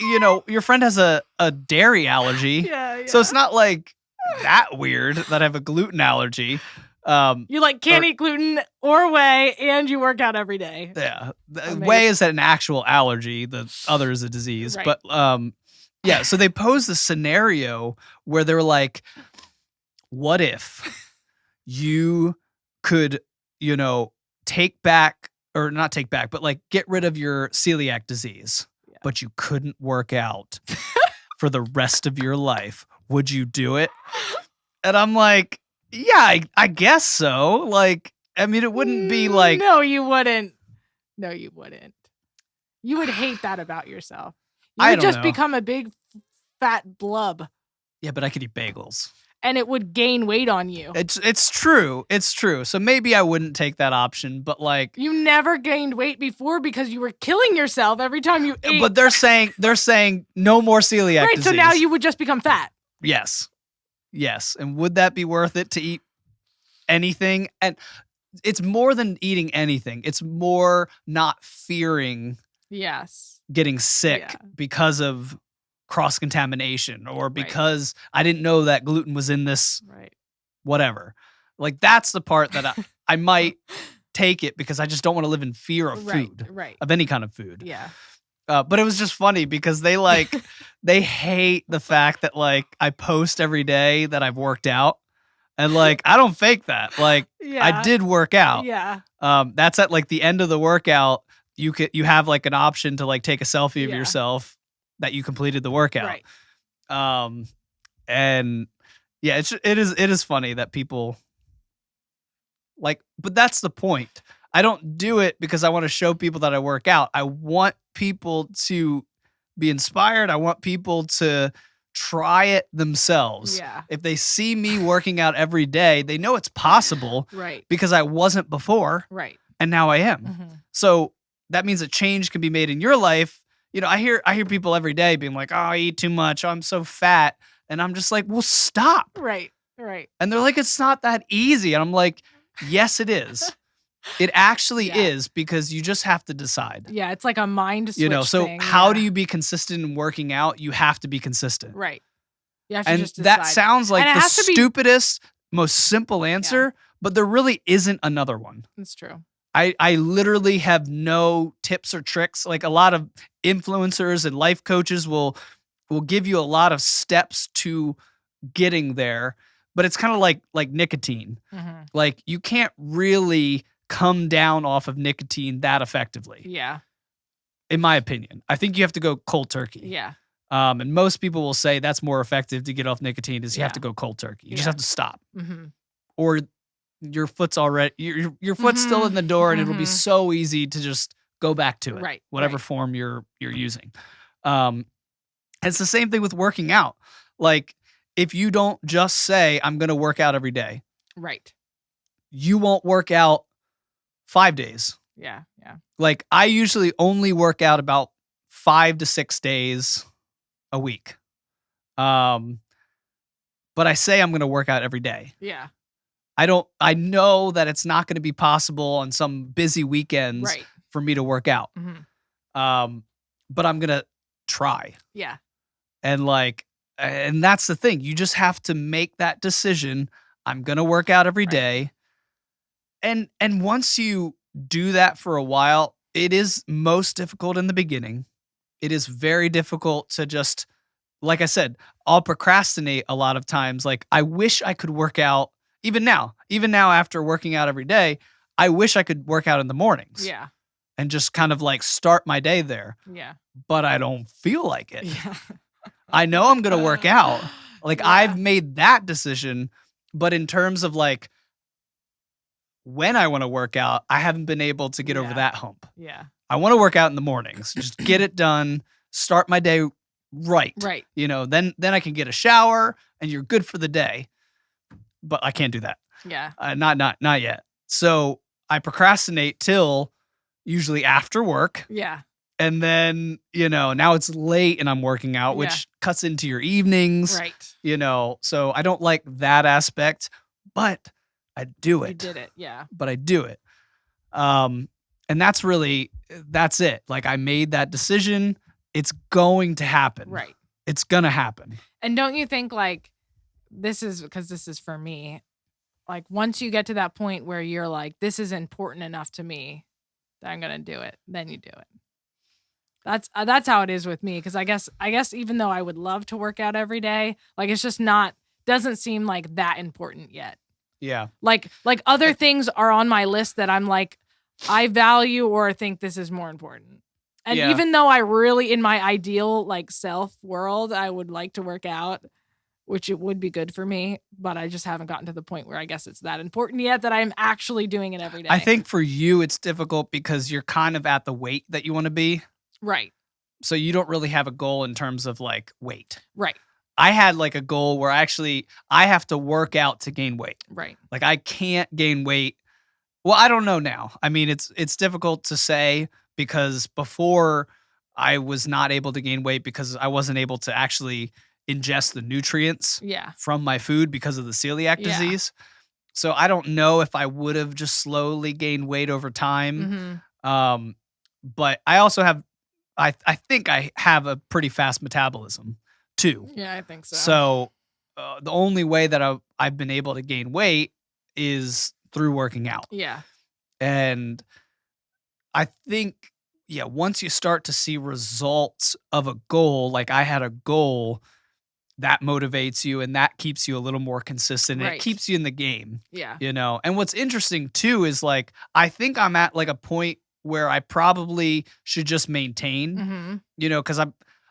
Speaker 1: your friend has a dairy allergy.
Speaker 2: Yeah.
Speaker 1: So it's not like that weird that I have a gluten allergy.
Speaker 2: You like can't eat gluten or whey, and you work out every day.
Speaker 1: Yeah, whey is an actual allergy. The other is a disease.
Speaker 2: Right.
Speaker 1: But yeah. So they posed this scenario where they're like, "What if you could, take back or not take back, but like get rid of your celiac disease, but you couldn't work out for the rest of your life? Would you do it?" And I'm like, yeah, I guess so. Like, I mean, it wouldn't be like...
Speaker 2: No, you wouldn't. You would hate that about yourself. You would just become a big fat blub.
Speaker 1: Yeah, but I could eat bagels.
Speaker 2: And it would gain weight on you.
Speaker 1: It's true. It's true. So maybe I wouldn't take that option, but like...
Speaker 2: You never gained weight before because you were killing yourself every time you ate.
Speaker 1: But they're saying no more celiac disease.
Speaker 2: So now you would just become fat.
Speaker 1: Yes. And would that be worth it to eat anything? And it's more than eating anything. It's more not fearing getting sick because of cross-contamination or because I didn't know that gluten was in this whatever. Like that's the part that I might take it because I just don't want to live in fear of food, of any kind of food.
Speaker 2: Yeah.
Speaker 1: But it was just funny because they they hate the fact that like I post every day that I've worked out, and like I don't fake that. Like I did work out.
Speaker 2: Yeah.
Speaker 1: That's at like the end of the workoutout. You have like an option to like take a selfie of yourself that you completed the workout.
Speaker 2: Right.
Speaker 1: And yeah, it is funny that people like, but that's the point. I don't do it because I want to show people that I work out. I want people to be inspired. I want people to try it themselves.
Speaker 2: Yeah.
Speaker 1: If they see me working out every day, they know it's possible.
Speaker 2: Right.
Speaker 1: Because I wasn't before.
Speaker 2: Right.
Speaker 1: And now I am.
Speaker 2: Mm-hmm.
Speaker 1: So that means a change can be made in your life. I hear people every day being like, "Oh, I eat too much. I'm so fat." And I'm just like, "Well, stop."
Speaker 2: Right.
Speaker 1: And they're like, "It's not that easy." And I'm like, "Yes, it is." It actually is because you just have to decide.
Speaker 2: Yeah, it's like a mind switch
Speaker 1: so
Speaker 2: thing.
Speaker 1: How do you be consistent in working out? You have to be consistent.
Speaker 2: Right. You have to
Speaker 1: and
Speaker 2: just decide.
Speaker 1: That sounds like the stupidest, most simple answer, but there really isn't another one.
Speaker 2: That's true.
Speaker 1: I literally have no tips or tricks. Like a lot of influencers and life coaches will give you a lot of steps to getting there, but it's kind of like nicotine.
Speaker 2: Mm-hmm.
Speaker 1: Like you can't really come down off of nicotine that effectively.
Speaker 2: Yeah.
Speaker 1: In my opinion. I think you have to go cold turkey.
Speaker 2: Yeah.
Speaker 1: And most people will say that's more effective to get off nicotine is you have
Speaker 2: Yeah.
Speaker 1: to go cold turkey. You just
Speaker 2: Yeah.
Speaker 1: have to stop.
Speaker 2: Mm-hmm.
Speaker 1: Or your foot's already your foot's still in the door, and it'll be so easy to just go back to it.
Speaker 2: Right.
Speaker 1: Whatever
Speaker 2: Right.
Speaker 1: form you're using. It's the same thing with working out. Like, if you don't just say, I'm gonna work out every day,
Speaker 2: Right.
Speaker 1: you won't work out 5 days.
Speaker 2: Yeah. Yeah.
Speaker 1: Like, I usually only work out about 5 to 6 days a week. But I say I'm going to work out every day.
Speaker 2: Yeah.
Speaker 1: I know that it's not going to be possible on some busy weekends
Speaker 2: Right.
Speaker 1: for me to work out.
Speaker 2: Mm-hmm.
Speaker 1: But I'm going to try.
Speaker 2: Yeah.
Speaker 1: And that's the thing. You just have to make that decision. I'm going to work out every day. And once you do that for a while, it is most difficult in the beginning. It is very difficult to just, like I said, I'll procrastinate a lot of times. Like, I wish I could work out even now after working out every day. I wish I could work out in the mornings.
Speaker 2: Yeah.
Speaker 1: And just kind of like start my day there.
Speaker 2: Yeah.
Speaker 1: But I don't feel like it.
Speaker 2: Yeah.
Speaker 1: I know I'm going to work out. Like, I've made that decision. But in terms of like when I want to work out, I haven't been able to get over that hump.
Speaker 2: Yeah.
Speaker 1: I want to work out in the mornings. Just get it done. Start my day right.
Speaker 2: Right.
Speaker 1: You know, then I can get a shower and you're good for the day. But I can't do that.
Speaker 2: Yeah.
Speaker 1: Not yet. So I procrastinate till usually after work.
Speaker 2: Yeah.
Speaker 1: And then, now it's late and I'm working out, which cuts into your evenings.
Speaker 2: Right.
Speaker 1: So I don't like that aspect, but I do it.
Speaker 2: You did it. Yeah.
Speaker 1: But I do it. And that's it. Like, I made that decision. It's going to happen.
Speaker 2: Right.
Speaker 1: It's going to happen.
Speaker 2: And don't you think, like, this is for me, like, once you get to that point where you're like, this is important enough to me that I'm going to do it, then you do it. That's how it is with me. Cause I guess even though I would love to work out every day, like, it's just doesn't seem like that important yet.
Speaker 1: Yeah.
Speaker 2: Like other things are on my list that I'm like, I value or think this is more important. And even though I really, in my ideal like self world, I would like to work out, which it would be good for me, but I just haven't gotten to the point where I guess it's that important yet that I'm actually doing it every day.
Speaker 1: I think for you, it's difficult because you're kind of at the weight that you want to be.
Speaker 2: Right.
Speaker 1: So you don't really have a goal in terms of like weight.
Speaker 2: Right.
Speaker 1: I had like a goal where I have to work out to gain weight.
Speaker 2: Right.
Speaker 1: Like, I can't gain weight. Well, I don't know now. I mean, it's difficult to say because before I was not able to gain weight because I wasn't able to actually ingest the nutrients from my food because of the celiac disease. So I don't know if I would have just slowly gained weight over time.
Speaker 2: Mm-hmm.
Speaker 1: But I also have, I think I have a pretty fast metabolism too.
Speaker 2: Yeah, I think so.
Speaker 1: So the only way that I've been able to gain weight is through working out.
Speaker 2: Yeah.
Speaker 1: And I think, once you start to see results of a goal, like I had a goal, that motivates you and that keeps you a little more consistent. And it keeps you in the game.
Speaker 2: Yeah.
Speaker 1: And what's interesting too is like, I think I'm at like a point where I probably should just maintain, because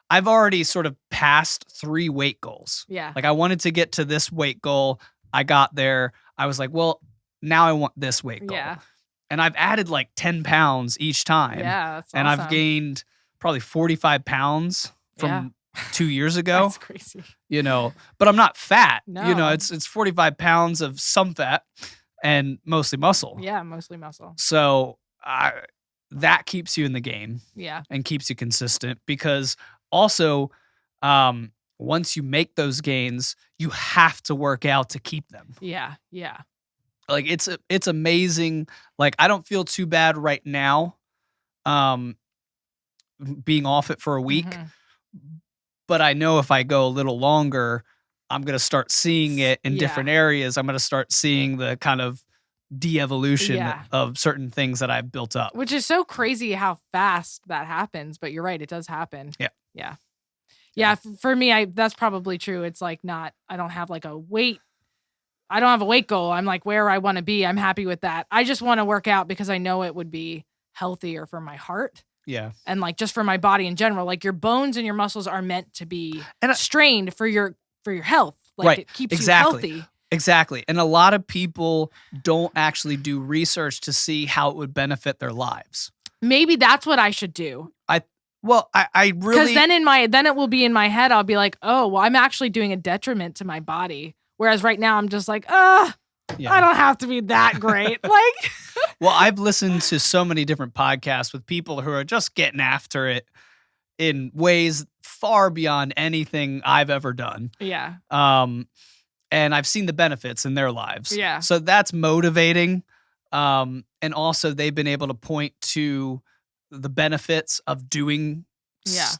Speaker 1: I've already sort of passed 3 weight goals.
Speaker 2: Yeah.
Speaker 1: Like, I wanted to get to this weight goal. I got there. I was like, well, now I want this weight goal.
Speaker 2: Yeah.
Speaker 1: And I've added like 10 pounds each time.
Speaker 2: Yeah, that's
Speaker 1: and
Speaker 2: awesome.
Speaker 1: I've gained probably 45 pounds from 2 years ago.
Speaker 2: That's crazy.
Speaker 1: But I'm not fat.
Speaker 2: No.
Speaker 1: It's 45 pounds of some fat and mostly muscle.
Speaker 2: Yeah, mostly muscle.
Speaker 1: So that keeps you in the game.
Speaker 2: Yeah.
Speaker 1: And keeps you consistent because also once you make those gains, you have to work out to keep them.
Speaker 2: Yeah. Yeah.
Speaker 1: Like, it's amazing. Like, I don't feel too bad right now being off it for a week. But I know if I go a little longer, I'm going to start seeing it in different areas. I'm going to start seeing the kind of de-evolution of certain things that I've built up.
Speaker 2: Which is so crazy how fast that happens. But you're right. It does happen.
Speaker 1: Yeah.
Speaker 2: Yeah. Yeah. For me, that's probably true. It's like I don't have like a weight I don't have a weight goal. I'm like where I want to be. I'm happy with that. I just want to work out because I know it would be healthier for my heart.
Speaker 1: Yeah.
Speaker 2: And like just for my body in general. Like your bones and your muscles are meant to be strained for your health. Like
Speaker 1: right.
Speaker 2: it keeps
Speaker 1: exactly.
Speaker 2: you healthy.
Speaker 1: Exactly. And a lot of people don't actually do research to see how it would benefit their lives.
Speaker 2: Maybe that's what I should do.
Speaker 1: I really,
Speaker 2: because then it will be in my head. I'll be like, oh, well, I'm actually doing a detriment to my body. Whereas right now I'm just like, I don't have to be that great. Like,
Speaker 1: well, I've listened to so many different podcasts with people who are just getting after it in ways far beyond anything I've ever done.
Speaker 2: Yeah.
Speaker 1: And I've seen the benefits in their lives.
Speaker 2: Yeah.
Speaker 1: So that's motivating. And also they've been able to point to the benefits of doing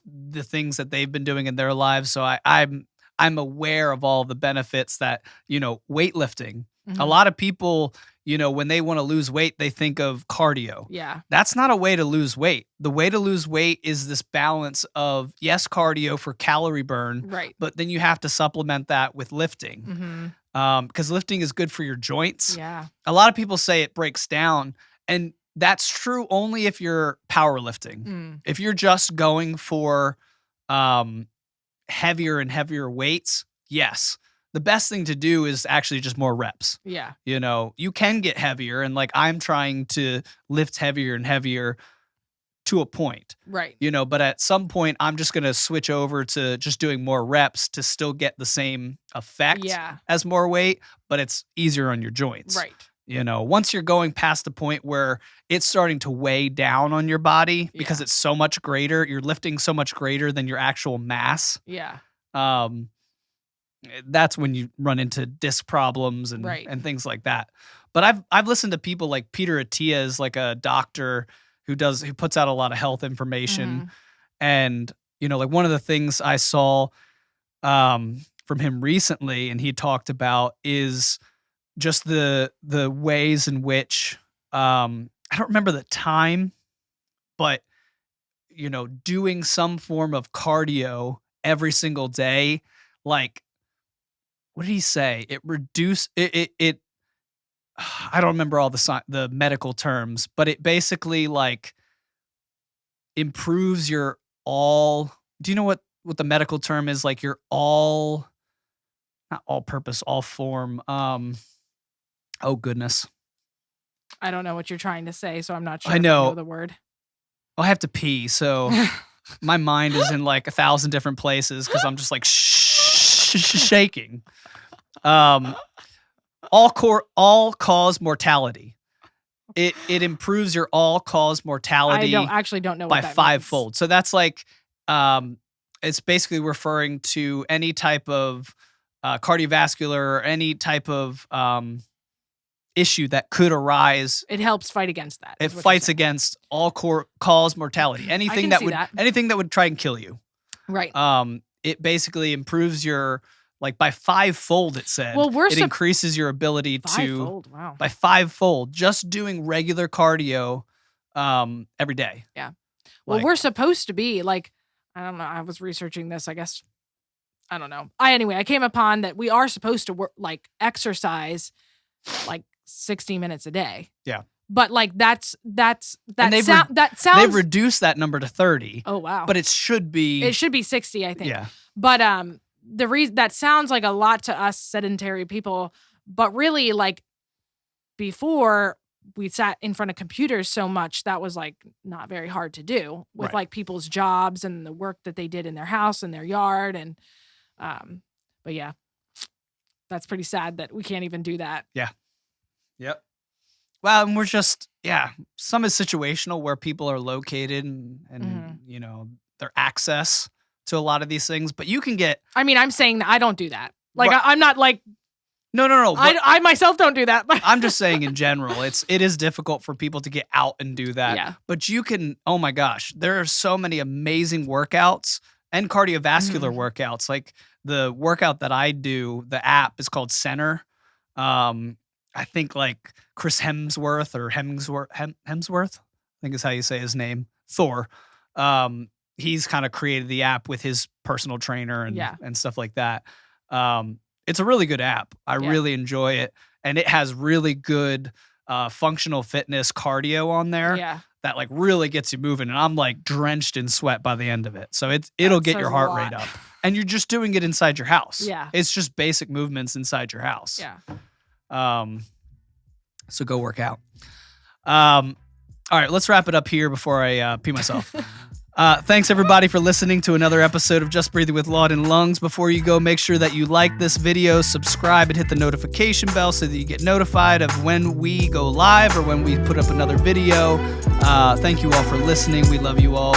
Speaker 1: the things that they've been doing in their lives. So I'm aware of all the benefits that, weightlifting.
Speaker 2: Mm-hmm.
Speaker 1: A lot of people, when they want to lose weight, they think of cardio.
Speaker 2: Yeah.
Speaker 1: That's not a way to lose weight. The way to lose weight is this balance of, yes, cardio for calorie burn,
Speaker 2: right,
Speaker 1: but then you have to supplement that with lifting.
Speaker 2: Mm-hmm.
Speaker 1: Because lifting is good for your joints.
Speaker 2: Yeah.
Speaker 1: A lot of people say it breaks down, and that's true only if you're powerlifting.
Speaker 2: Mm.
Speaker 1: If you're just going for heavier and heavier weights, yes. The best thing to do is actually just more reps.
Speaker 2: Yeah.
Speaker 1: You can get heavier, and like I'm trying to lift heavier and heavier to a point.
Speaker 2: Right.
Speaker 1: But at some point I'm just going to switch over to just doing more reps to still get the same effect as more weight, but it's easier on your joints.
Speaker 2: Right.
Speaker 1: Once you're going past the point where it's starting to weigh down on your body because it's so much greater, you're lifting so much greater than your actual mass.
Speaker 2: Yeah.
Speaker 1: That's when you run into disc problems and things like that. But I've listened to people like Peter Attia is like a doctor who puts out a lot of health information.
Speaker 2: Mm-hmm.
Speaker 1: And, like one of the things I saw from him recently and he talked about is just the ways in which I don't remember the time, but doing some form of cardio every single day, like what did he say? It reduced it. I don't remember all the medical terms, but it basically like improves your all. Do you know what the medical term is? Like your all, not all purpose, all form. Oh goodness.
Speaker 2: I don't know what you're trying to say, so I'm not sure.
Speaker 1: I know
Speaker 2: the word.
Speaker 1: I have to pee, so my mind is in like 1,000 different places because I'm just like shaking. All cause mortality. It improves your all cause mortality.
Speaker 2: I don't know what
Speaker 1: by
Speaker 2: that
Speaker 1: fivefold.
Speaker 2: means.
Speaker 1: So that's like it's basically referring to any type of cardiovascular or any type of issue that could arise.
Speaker 2: It helps fight against that.
Speaker 1: It fights against all cause mortality. Anything anything that would try and kill you.
Speaker 2: Right.
Speaker 1: It basically improves your like by fivefold. It said.
Speaker 2: Well,
Speaker 1: it increases your ability to
Speaker 2: wow.
Speaker 1: by fivefold just doing regular cardio every day.
Speaker 2: Yeah. Well, we're supposed to be like, I don't know. I was researching this. I guess I don't know. I came upon that we are supposed to work like exercise like 60 minutes a day.
Speaker 1: Yeah.
Speaker 2: But like that sounds.
Speaker 1: They've reduced that number to 30.
Speaker 2: Oh wow.
Speaker 1: But it should be
Speaker 2: 60, I think.
Speaker 1: Yeah.
Speaker 2: But the reason that sounds like a lot to us sedentary people, but really like before we sat in front of computers so much, that was like not very hard to do with like people's jobs and the work that they did in their house and their yard. And, but yeah, that's pretty sad that we can't even do that.
Speaker 1: Yeah. Yep. Well, and we're just, some is situational where people are located and their access to a lot of these things, but you can get.
Speaker 2: I mean, I'm saying that I don't do that. Like, I'm not like.
Speaker 1: No.
Speaker 2: I myself don't do that.
Speaker 1: I'm just saying in general, it is difficult for people to get out and do that.
Speaker 2: Yeah.
Speaker 1: But you can, oh my gosh, there are so many amazing workouts and cardiovascular workouts. Like the workout that I do, the app is called Center. I think like Chris Hemsworth, I think is how you say his name, Thor. He's kind of created the app with his personal trainer and stuff like that. It's a really good app. I
Speaker 2: Yeah.
Speaker 1: really enjoy it. And it has really good functional fitness cardio on there
Speaker 2: Yeah.
Speaker 1: that like really gets you moving. And I'm like drenched in sweat by the end of it. So it'll
Speaker 2: That
Speaker 1: get
Speaker 2: says
Speaker 1: your
Speaker 2: a
Speaker 1: heart
Speaker 2: lot.
Speaker 1: rate up. And you're just doing it inside your house.
Speaker 2: Yeah.
Speaker 1: It's just basic movements inside your house.
Speaker 2: Yeah.
Speaker 1: So go work out. All right, let's wrap it up here before I pee myself. Thanks everybody for listening to another episode of Just Breathing with Laud Lungs. Before you go, make sure that you like this video, subscribe, and hit the notification bell so that you get notified of when we go live or when we put up another video. Thank you all for listening. We love you all.